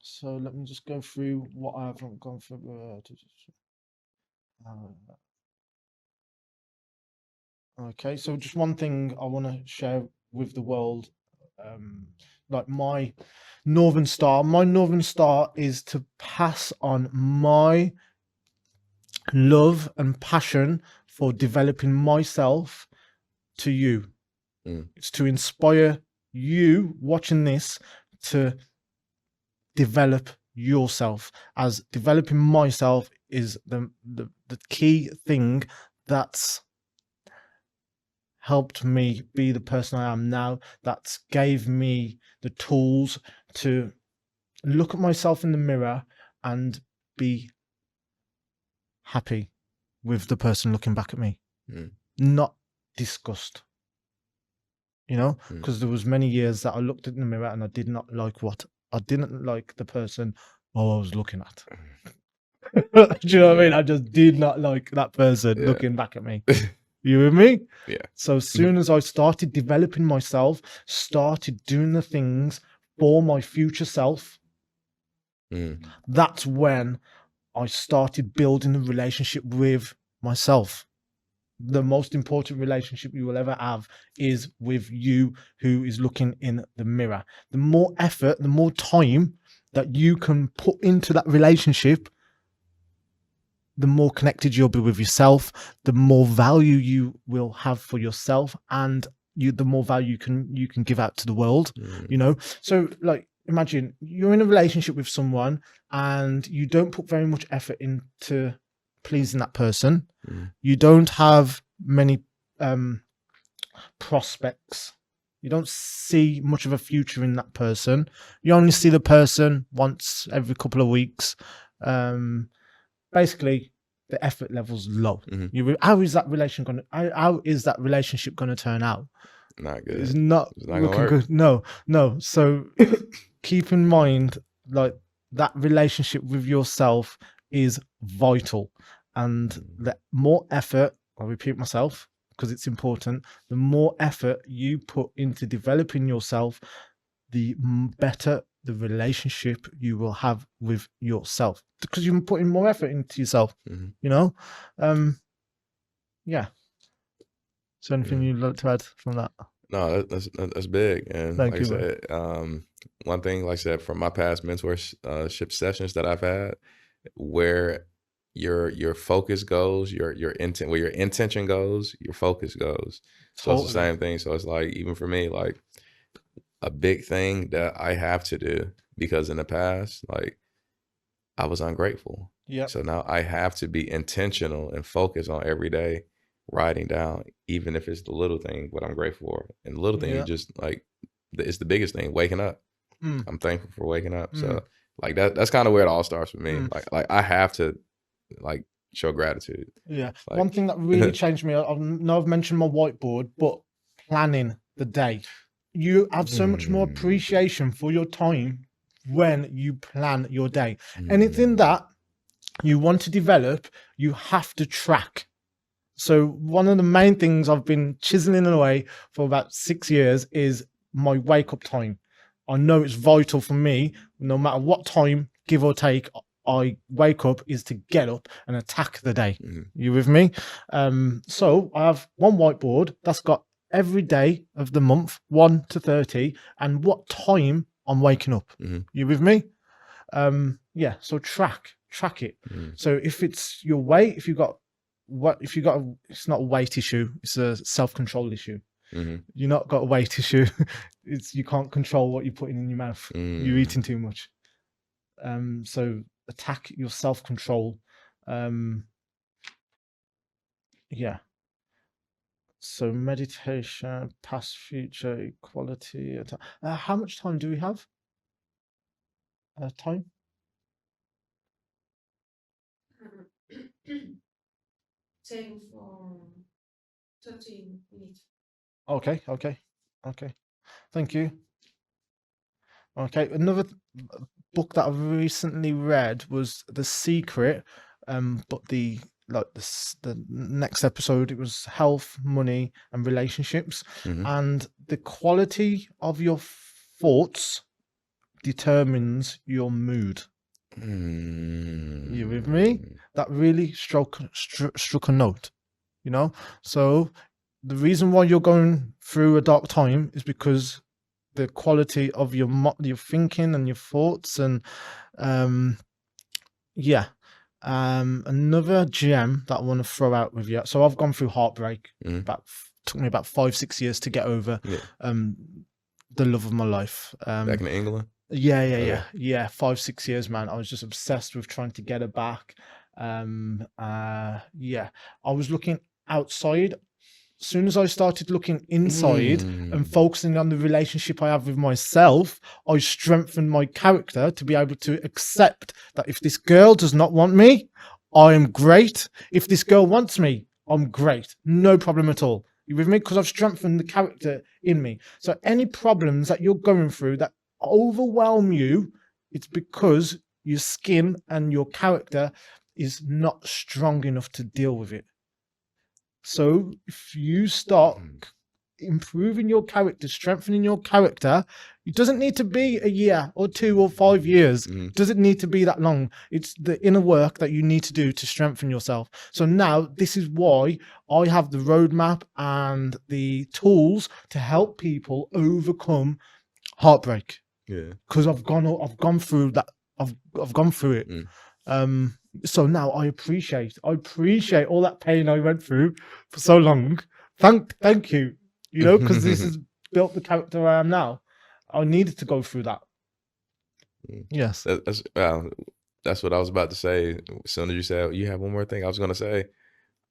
So let me just go through what I haven't gone through. Okay, so just one thing I want to share with the world, like my Northern Star. My Northern Star is to pass on my love and passion for developing myself to you. Mm. It's to inspire you watching this to develop yourself, as developing myself is the key thing that's helped me be the person I am now, that's gave me the tools to look at myself in the mirror and be happy with the person looking back at me, not disgust. You know, because there was many years that I looked in the mirror and I did not like the person I was looking at. Do you know what I mean? I just did not like that person looking back at me. You with me? Yeah. So as soon as I started developing myself, started doing the things for my future self, that's when I started building a relationship with myself. The most important relationship you will ever have is with you, who is looking in the mirror. The more effort, the more time that you can put into that relationship, the more connected you'll be with yourself, the more value you will have for yourself, and the more value you can give out to the world. You know, so like imagine you're in a relationship with someone and you don't put very much effort into pleasing that person. You don't have many prospects. You don't see much of a future in that person. You only see the person once every couple of weeks. Basically, the effort level's low. How is that relationship going to turn out? Not good. It's not looking good. No. So keep in mind, like, that relationship with yourself is vital, and the more effort, I'll repeat myself because it's important, the more effort you put into developing yourself, the better the relationship you will have with yourself, because you're putting more effort into yourself. You know, yeah. So anything you'd like to add from that? No, that's big. And Thank like you, I said, one thing, like I said, from my past mentorship sessions that I've had, where your focus goes, your intent, where your intention goes, your focus goes. So it's the same thing. So it's like, even for me, like, a big thing that I have to do, because in the past, like, I was ungrateful. Yeah. So now I have to be intentional and focus on every day writing down, even if it's the little thing, what I'm grateful for. And the little thing is just like, it's the biggest thing, waking up. I'm thankful for waking up. So like that's kind of where it all starts with me. Like I have to, like, show gratitude. Yeah. Like, one thing that really changed me, I know I've mentioned my whiteboard, but planning the day. You have so much more appreciation for your time when you plan your day. Anything that you want to develop, you have to track. So one of the main things I've been chiseling away for about 6 years is my wake up time. I know it's vital for me, no matter what time, give or take, I wake up, is to get up and attack the day. You with me? So I have one whiteboard that's got every day of the month, 1 to 30, and what time I'm waking up. You with me? Yeah. So track it. So if it's your weight, if you got, it's not a weight issue, it's a self-control issue. You're not got a weight issue. It's, you can't control what you're putting in your mouth. You're eating too much. So attack your self-control. Yeah. So meditation, past, future, equality. How much time do we have? Time? 10 for 13 minutes. Okay. Thank you. Okay, another book that I recently read was The Secret, but the next episode, it was health, money, and relationships, and the quality of your thoughts determines your mood. You with me? That really struck a note, you know. So the reason why you're going through a dark time is because the quality of your thinking and your thoughts. And another gem that I want to throw out with you. So I've gone through heartbreak. Took me about 5-6 years to get over the love of my life. Back in England. Yeah. 5-6 years, man. I was just obsessed with trying to get her back. I was looking outside. As soon as I started looking inside and focusing on the relationship I have with myself, I strengthened my character to be able to accept that if this girl does not want me, I am great. If this girl wants me, I'm great. No problem at all. You with me? Because I've strengthened the character in me. So any problems that you're going through that overwhelm you, it's because your skin and your character is not strong enough to deal with it. So if you start improving your character, strengthening your character, it doesn't need to be a year or 2 or 5 years. It doesn't need to be that long. It's the inner work that you need to do to strengthen yourself. So now this is why I have the roadmap and the tools to help people overcome heartbreak. Because I've gone through that. I've gone through it. So now I appreciate all that pain I went through for so long. Thank you, because this has built the character I am now. I needed to go through that. Yes. That's what I was about to say. As soon as you said you have one more thing, I was going to say,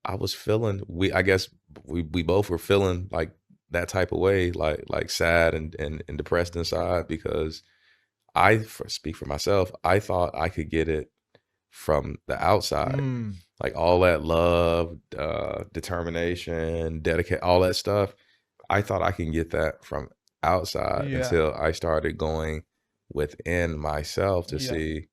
I was feeling, I guess we both were feeling like that type of way, like sad and depressed inside, because speak for myself, I thought I could get it from the outside, like all that love, determination, dedicate, all that stuff. I thought I can get that from outside until I started going within myself to see.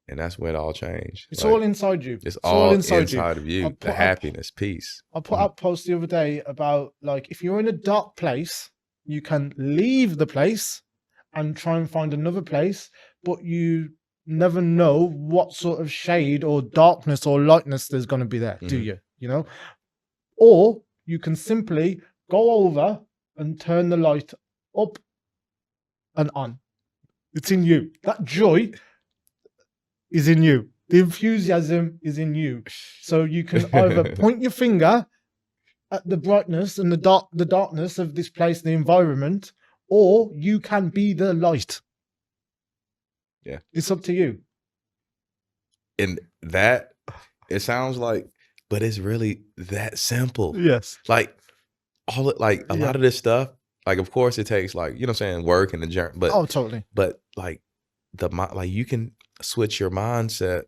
And that's when it all changed. It's all inside you. It's all inside of you. The happiness, peace. I put up a post the other day about, like, if you're in a dark place, you can leave the place and try and find another place, but you never know what sort of shade or darkness or lightness there's going to be there, do you? Or you can simply go over and turn the light up and on. It's in you. That joy is in you. The enthusiasm is in you. So you can either point your finger at the brightness and the darkness of this place, the environment, or you can be the light. Yeah. It's up to you. And that, it sounds like, but it's really that simple. Yes. Like a lot of this stuff, like, of course it takes, like, you know what I'm saying, work and the journey, but totally. But like you can switch your mindset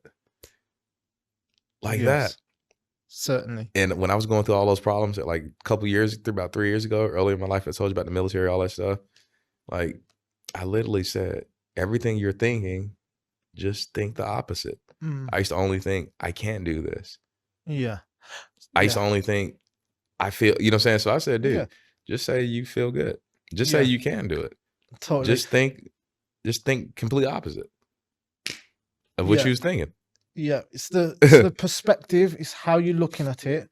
like that. Certainly. And when I was going through all those problems at like about 3 years ago, earlier in my life, I told you about the military, all that stuff. Like, I literally said, everything you're thinking, just think the opposite. I used to only think, I can't do this. Yeah. I used to only think, I feel, you know what I'm saying? So I said, dude, just say you feel good. Just say you can do it. Totally. Just think complete opposite of what you was thinking. Yeah, it's the perspective. It's how you're looking at it.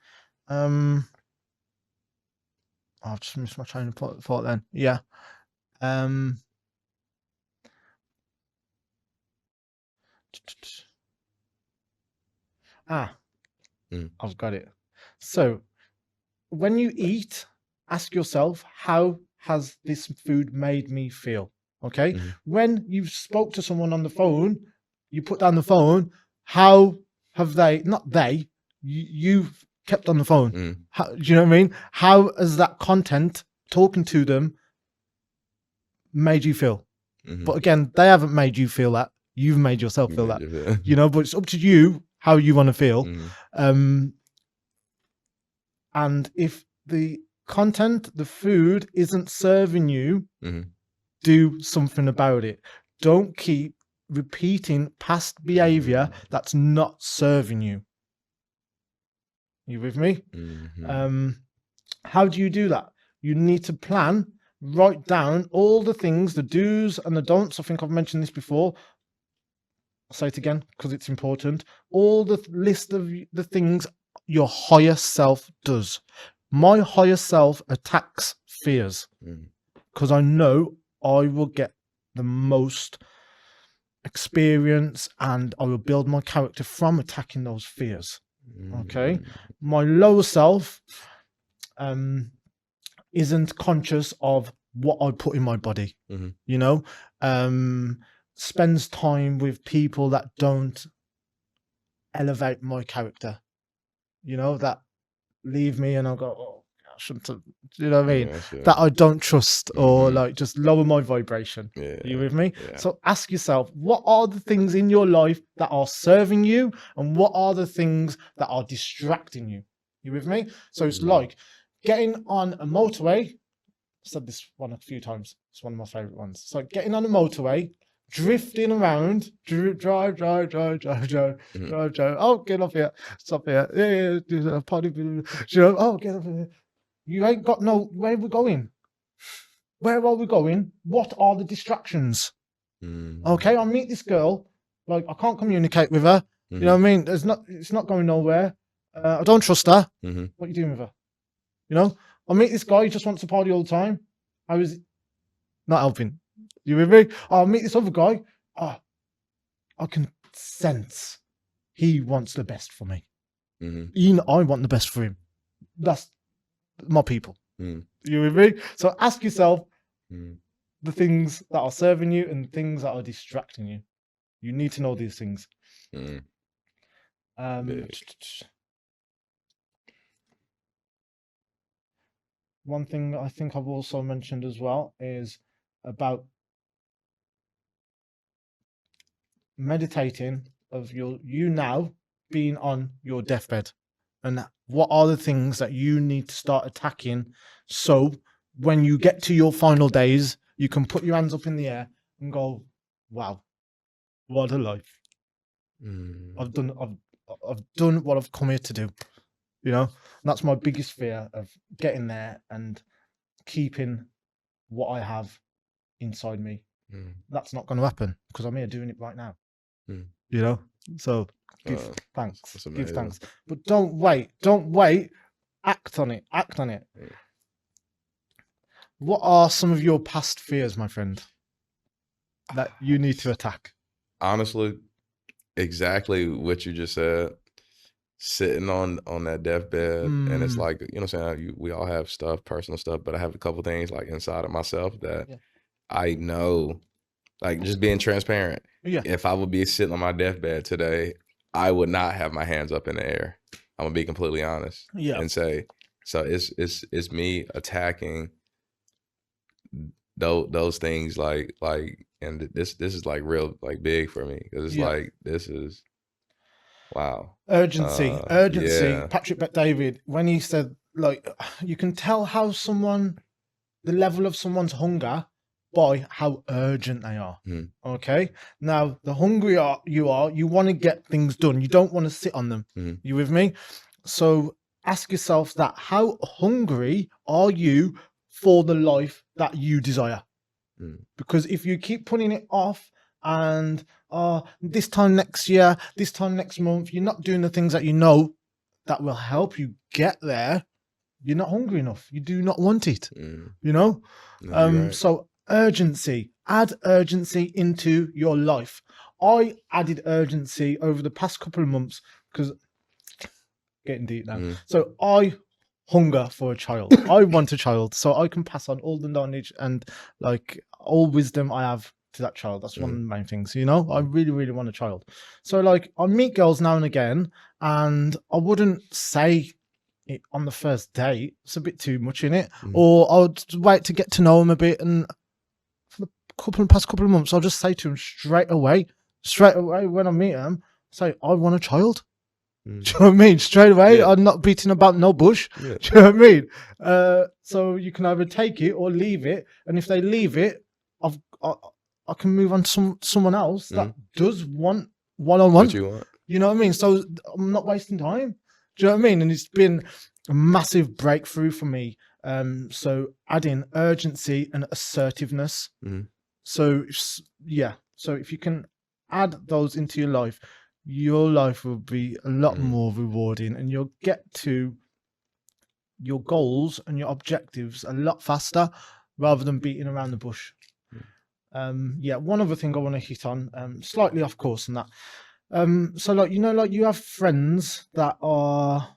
I've just missed my train of thought then. Yeah. I've got it. So when you eat, ask yourself, how has this food made me feel? Okay. When you spoke to someone on the phone, you put down the phone, how have you've kept on the phone? How, do you know what I mean? How has that content, talking to them, made you feel? But again, they haven't made you feel that. You've made yourself feel that. But it's up to you how you want to feel. And if the content, the food isn't serving you, do something about it. Don't keep repeating past behavior that's not serving you. You with me? How do you do that? You need to plan, write down all the things, the do's and the don'ts. I think I've mentioned this before. I'll say it again because it's important. All the list of the things your higher self does. My higher self attacks fears because I know I will get the most experience and I will build my character from attacking those fears. Okay. My lower self isn't conscious of what I put in my body, spends time with people that don't elevate my character, that leave me and I'll go, oh, I shouldn't have, you know what I mean? That I don't trust or like just lower my vibration. Are you with me? So ask yourself, what are the things in your life that are serving you and what are the things that are distracting you? You with me? So it's like getting on a motorway. I've said this one a few times. It's one of my favorite ones. So getting on a motorway, drifting around, drive. Oh, get off here. Stop here. Yeah, party. Oh, get off here. You ain't got where we're going. Where are we going? What are the distractions? Okay, I'll meet this girl. Like, I can't communicate with her. You know what I mean? It's not going nowhere. I don't trust her. What are you doing with her? I'll meet this guy. He just wants to party all the time. I was not helping. You with me? I'll meet this other guy. I can sense he wants the best for me. Mm-hmm. I want the best for him. That's my people. Mm. You with me? So ask yourself Mm. the things that are serving you and things that are distracting you. You need to know these things. Mm. Um, one thing I think I've also mentioned as well is about meditating of you now being on your deathbed, and what are the things that you need to start attacking, so when you get to your final days, you can put your hands up in the air and go, wow, what a life. Mm. I've done what I've come here to do. You know, and that's my biggest fear, of getting there and keeping what I have inside me. Mm. That's not going to happen because I'm here doing it right now. Mm. You know, so give thanks, that's give amazing. thanks, but don't wait. Act on it. Yeah. What are some of your past fears, my friend, that you need to attack? Honestly, exactly what you just said. Sitting on that deathbed, and it's like, you know what I'm saying, we all have stuff, personal stuff, but I have a couple things like inside of myself that I know, like, just being transparent. Yeah. If I would be sitting on my deathbed today, I would not have my hands up in the air. I'm gonna be completely honest. Yeah. And say, so it's me attacking those things, like, and this is like real, like, big for me, because it's like, this is wow. Urgency. Yeah. Patrick Bet-David, when he said, like, you can tell how the level of someone's hunger by how urgent they are. Mm. Okay. Now, the hungrier you want to get things done. You don't want to sit on them. Mm. You with me? So ask yourself that: how hungry are you for the life that you desire? Mm. Because if you keep putting it off, and this time next year, this time next month, you're not doing the things that you know that will help you get there, you're not hungry enough. You do not want it. Mm. You know? No, you're right. So urgency. Add urgency into your life. I added urgency over the past couple of months because, getting deep now. Mm. So I hunger for a child. I want a child, so I can pass on all the knowledge and, like, all wisdom I have to that child. That's one of the main things, you know. I really, really want a child. So, like, I meet girls now and again, and I wouldn't say it on the first date. It's a bit too much in it. Or I'll wait to get to know them a bit, and for the past couple of months, I'll just say to them straight away when I meet them, say, I want a child. Do you know what I mean? Straight away, I'm not beating about no bush. Yeah. Do you know what I mean? So you can either take it or leave it, and if they leave it, I can move on to someone else that does want one-on-one. What you want? You know what I mean? So I'm not wasting time. Do you know what I mean? And it's been a massive breakthrough for me. So adding urgency and assertiveness. So if you can add those into your life will be a lot more rewarding, and you'll get to your goals and your objectives a lot faster rather than beating around the bush. One other thing I want to hit on, slightly off course on that. So, like, you know, like, you have friends that are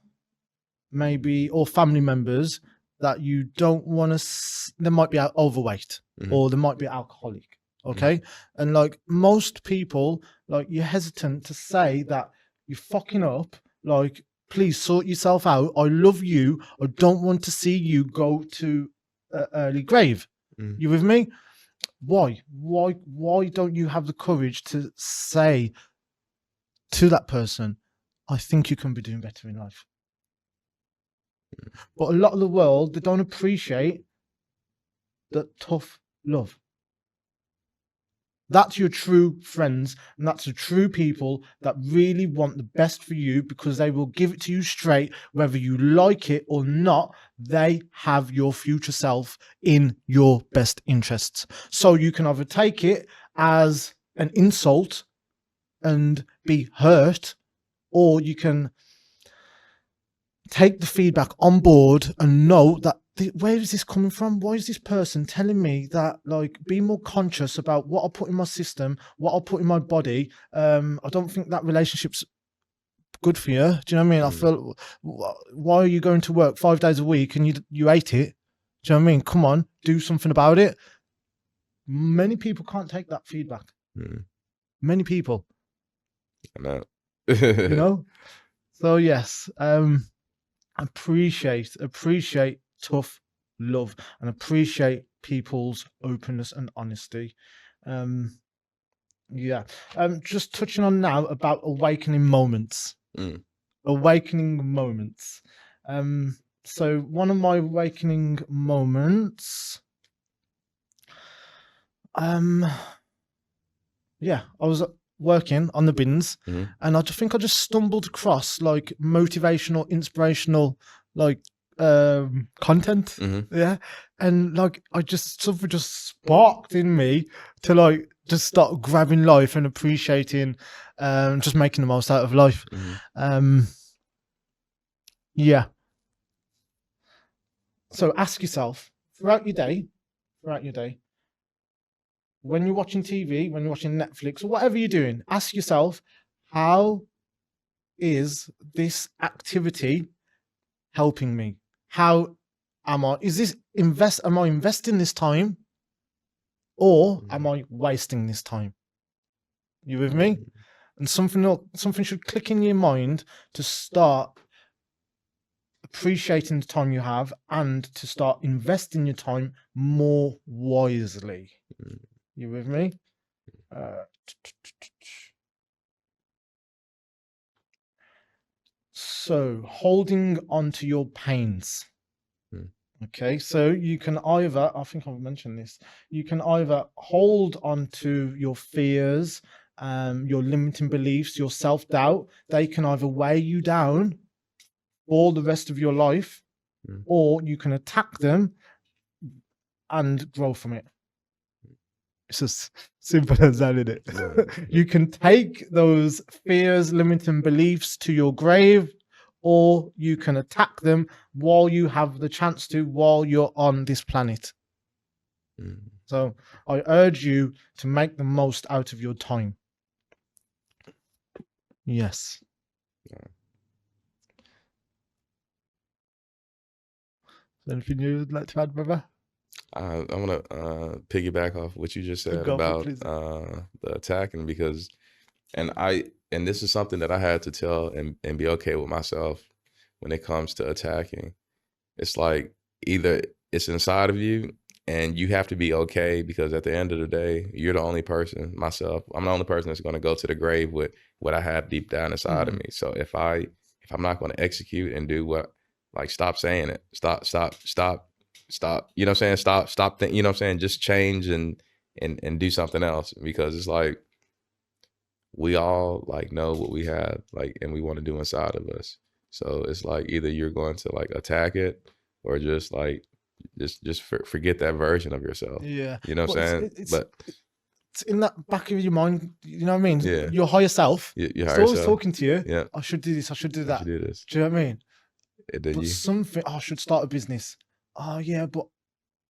maybe, or family members that you don't want to, they might be overweight or they might be alcoholic. Okay. And, like, most people, like, you're hesitant to say that you're fucking up. Like, please sort yourself out. I love you. I don't want to see you go to an early grave. You with me? Why don't you have the courage to say to that person, I think you can be doing better in life? But a lot of the world, they don't appreciate the tough love. That's your true friends, and that's the true people that really want the best for you, because they will give it to you straight, whether you like it or not. They have your future self in your best interests. So you can either take it as an insult and be hurt, or you can take the feedback on board and know that where is this coming from? Why is this person telling me that, like, be more conscious about what I put in my system, what I put in my body? I don't think that relationship's good for you. Do you know what I mean? I feel, why are you going to work 5 days a week and you hate it? Do you know what I mean? Come on, do something about it. Many people can't take that feedback. Many people. I know. You know? So yes, appreciate tough love and appreciate people's openness and honesty. Yeah. Just touching on now about awakening moments. Awakening moments. So one of my awakening moments, yeah, I was working on the bins, and I think I just stumbled across like motivational, inspirational, like content. Yeah, and like something just sparked in me to like just start grabbing life and appreciating, just making the most out of life. Yeah. So ask yourself throughout your day, when you're watching TV, when you're watching Netflix, or whatever you're doing, ask yourself, how is this activity helping me? How am I investing this time, or am I wasting this time? You with me? And something should click in your mind to start appreciating the time you have and to start investing your time more wisely. You with me? So holding on to your pains. Okay, so you can either, I think I've mentioned this, you can either hold on to your fears, your limiting beliefs, your self-doubt. They can either weigh you down all the rest of your life, or you can attack them and grow from it. It's as simple as that, isn't it? You can take those fears, limiting beliefs to your grave, or you can attack them while you have the chance to, while you're on this planet. So I urge you to make the most out of your time. Yes. Anything you would like to add, brother? I want to piggyback off what you just said about the attacking, because and this is something that I had to tell and be okay with myself when it comes to attacking. It's like, either it's inside of you and you have to be okay, because at the end of the day, you're the only person, myself, I'm the only person that's going to go to the grave with what I have deep down inside of me. So if I'm not going to execute and do what, like, stop saying it, stop, you know what I'm saying? Stop, you know what I'm saying? Just change and do something else, because it's like, we all like know what we have, like, and we want to do inside of us. So it's like, either you're going to like attack it, or just like, just forget that version of yourself. Yeah. You know what I'm saying? But it's in that back of your mind, you know what I mean? Yeah. Your higher self. Your It's higher always self. talking to you. Yeah. I should do this. I should do that. You do this. Do you know what I mean? And then But something, I should start a business. Oh yeah, but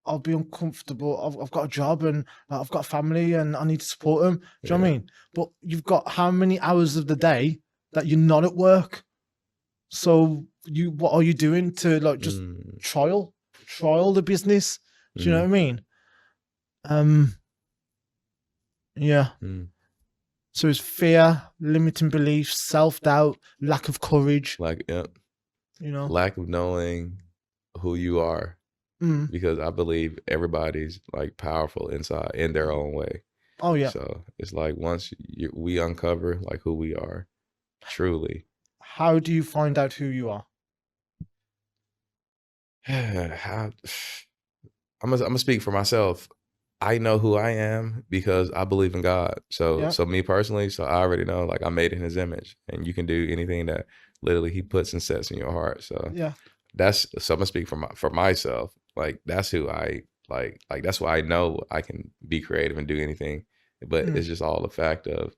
I'll be uncomfortable. I've got a job and I've got a family and I need to support them. Do you know what I mean? But you've got how many hours of the day that you're not at work? So what are you doing to like just trial the business? Do you know what I mean? Yeah. So it's fear, limiting beliefs, self-doubt, lack of courage. Like, you know, lack of knowing who you are. Because I believe everybody's like powerful inside in their own way. Oh yeah. So it's like, once we uncover like who we are, truly. How do you find out who you are? I'm gonna speak for myself. I know who I am because I believe in God. So me personally, so I already know, like, I'm made in His image, and you can do anything that literally He puts and sets in your heart. So so I'm gonna speak for myself. Like, that's who I like that's why I know I can be creative and do anything. But it's just all the fact of,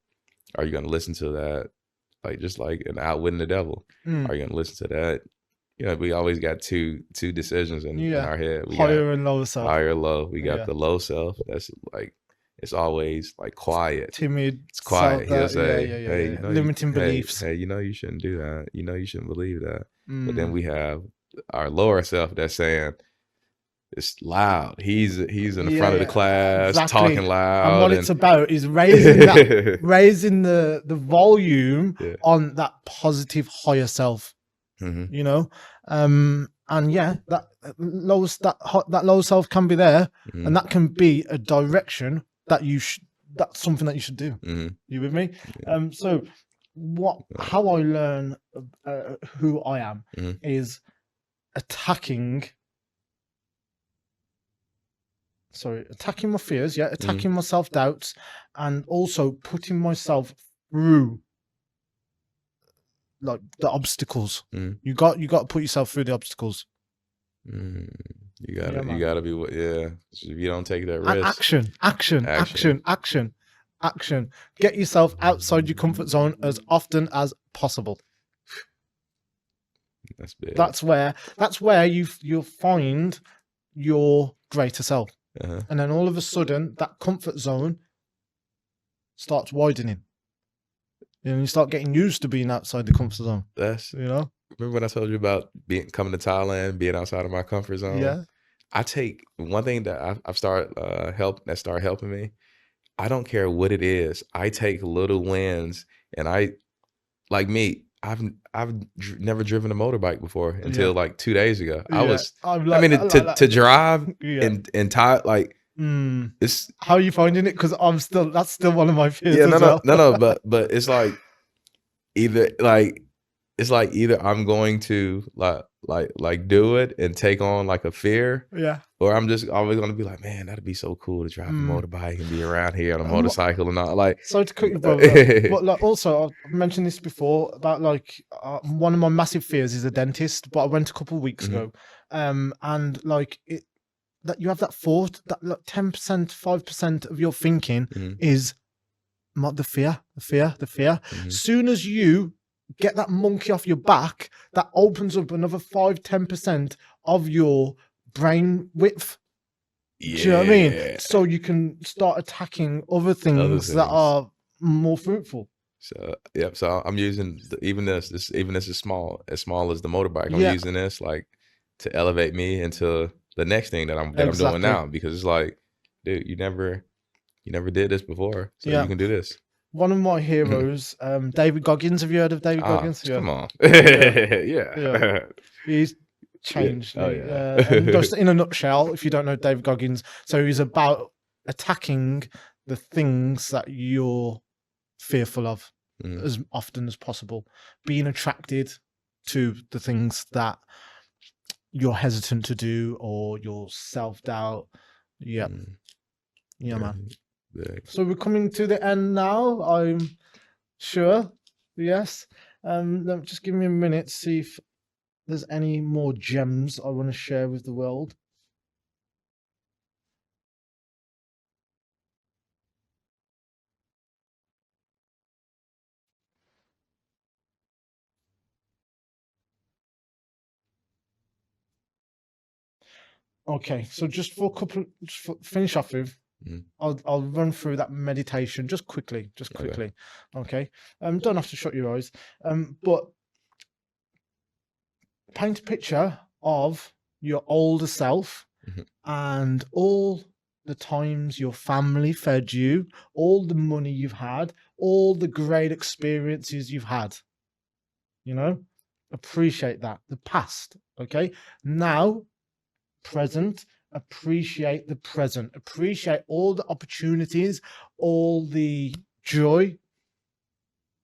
are you gonna listen to that? Like, just like an outwitting the devil. Are you gonna listen to that? we always got two decisions in our head. We got higher and lower self. higher, low. We got Yeah. the low self. That's like it's always like quiet. Timid, It's quiet. He'll self-doubt, say, yeah. "Hey, you know, Limiting beliefs. Hey, you know, you shouldn't do that. You know, you shouldn't believe that." But then Mm. we have our lower self that's saying it's loud. He's in the front of the class, exactly. talking loud. And what it's about is raising that, raising the volume Yeah. on that positive higher self. Mhm. You know, and yeah, that low self can be there, Mhm. and that can be a direction that that's something that you should do. Mhm. You with me? Yeah. So how I learn who I am Mhm. is attacking my fears, attacking my self-doubts, and also putting myself through like the obstacles. Mhm. You got to put yourself through the obstacles. You Yeah, gotta man. you gotta be If you don't take that And risk, action. Get yourself outside your comfort zone as often as possible. that's big. That's where you'll find your greater self. Uh-huh. And then all of a sudden that comfort zone starts widening. And you start getting used to being outside the comfort zone. Remember when I told you about coming to Thailand, being outside of my comfort zone? Yeah. I take one thing that I've started started helping me. I don't care what it is. I take little wins, and like me. I've never driven a motorbike before until like 2 days ago. To drive and tie like it's. How are you finding it? Because that's still one of my fears. But it's like either I'm going to do it and take on like a fear, or I'm just always going to be like, man, that'd be so cool to drive a motorbike and be around here on a motorcycle and all. Like, sorry to cut you, brother, but like also I've mentioned this before about like one of my massive fears is a dentist. But I went a couple of weeks ago, and like that you have that thought that like 10%, 5% of your thinking is not the fear. Soon as you get that monkey off your back, that opens up another 5-10% of your brain width. Yeah. Do you know what I mean? So you can start attacking other things that are more fruitful. So so I'm using even this is small as the motorbike. I'm using this like to elevate me into the next thing that I'm doing now, because it's like, dude, you never did this before, so you can do this. One of my heroes, David Goggins. Have you heard of David Goggins? Come on. He's changed. Yeah. And just in a nutshell, if you don't know David Goggins, so he's about attacking the things that you're fearful of as often as possible, being attracted to the things that you're hesitant to do or your self-doubt. Man. So we're coming to the end now, I'm sure. Yes. Just give me a minute to see if there's any more gems I want to share with the world. Okay, so just for finish off with, I'll run through that meditation just quickly. Okay. Don't have to shut your eyes. But paint a picture of your older self and all the times your family fed you, all the money you've had, all the great experiences you've had. Appreciate that. The past. Okay. Now, present. Appreciate the present. Appreciate all the opportunities, all the joy,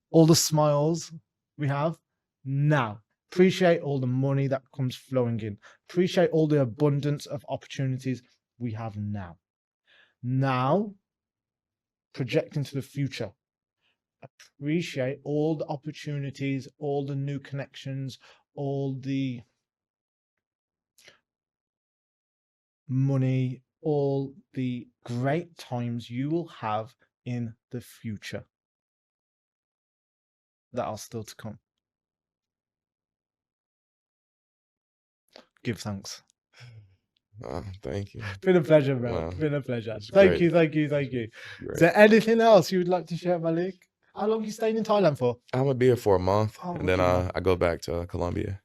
all the smiles we have now. Appreciate all the money that comes flowing in. Appreciate all the abundance of opportunities we have now. Now, project into the future. Appreciate all the opportunities, all the new connections, all the money, all the great times you will have in the future that are still to come. give thanks? Thank you. Been a pleasure, bro. Wow. Been a pleasure. It's Thank great. you, thank you, thank you. Great. Is there anything else you would like to share, Malik? How long are you staying in Thailand for? I'm gonna be here for a month, Oh, and then wicked, man. I go back to Colombia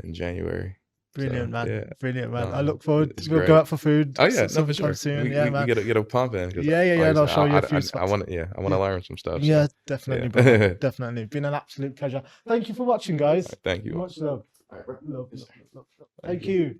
in January. Brilliant, man. Yeah. Brilliant, man. I look forward. It's We'll great. go out for food. Oh yeah, no, for sometime sure. soon. We, Yeah, we man. get a pump in. 'Cause Yeah, like and I I'll said, show you a few I spots. want to Yeah. learn some stuff. Yeah, So, definitely, yeah. brother. Definitely. Been an absolute pleasure. Thank you for watching, guys. Thank you. Much love. All right, bro. Love, Yes, love, sir. love, love. Thank you.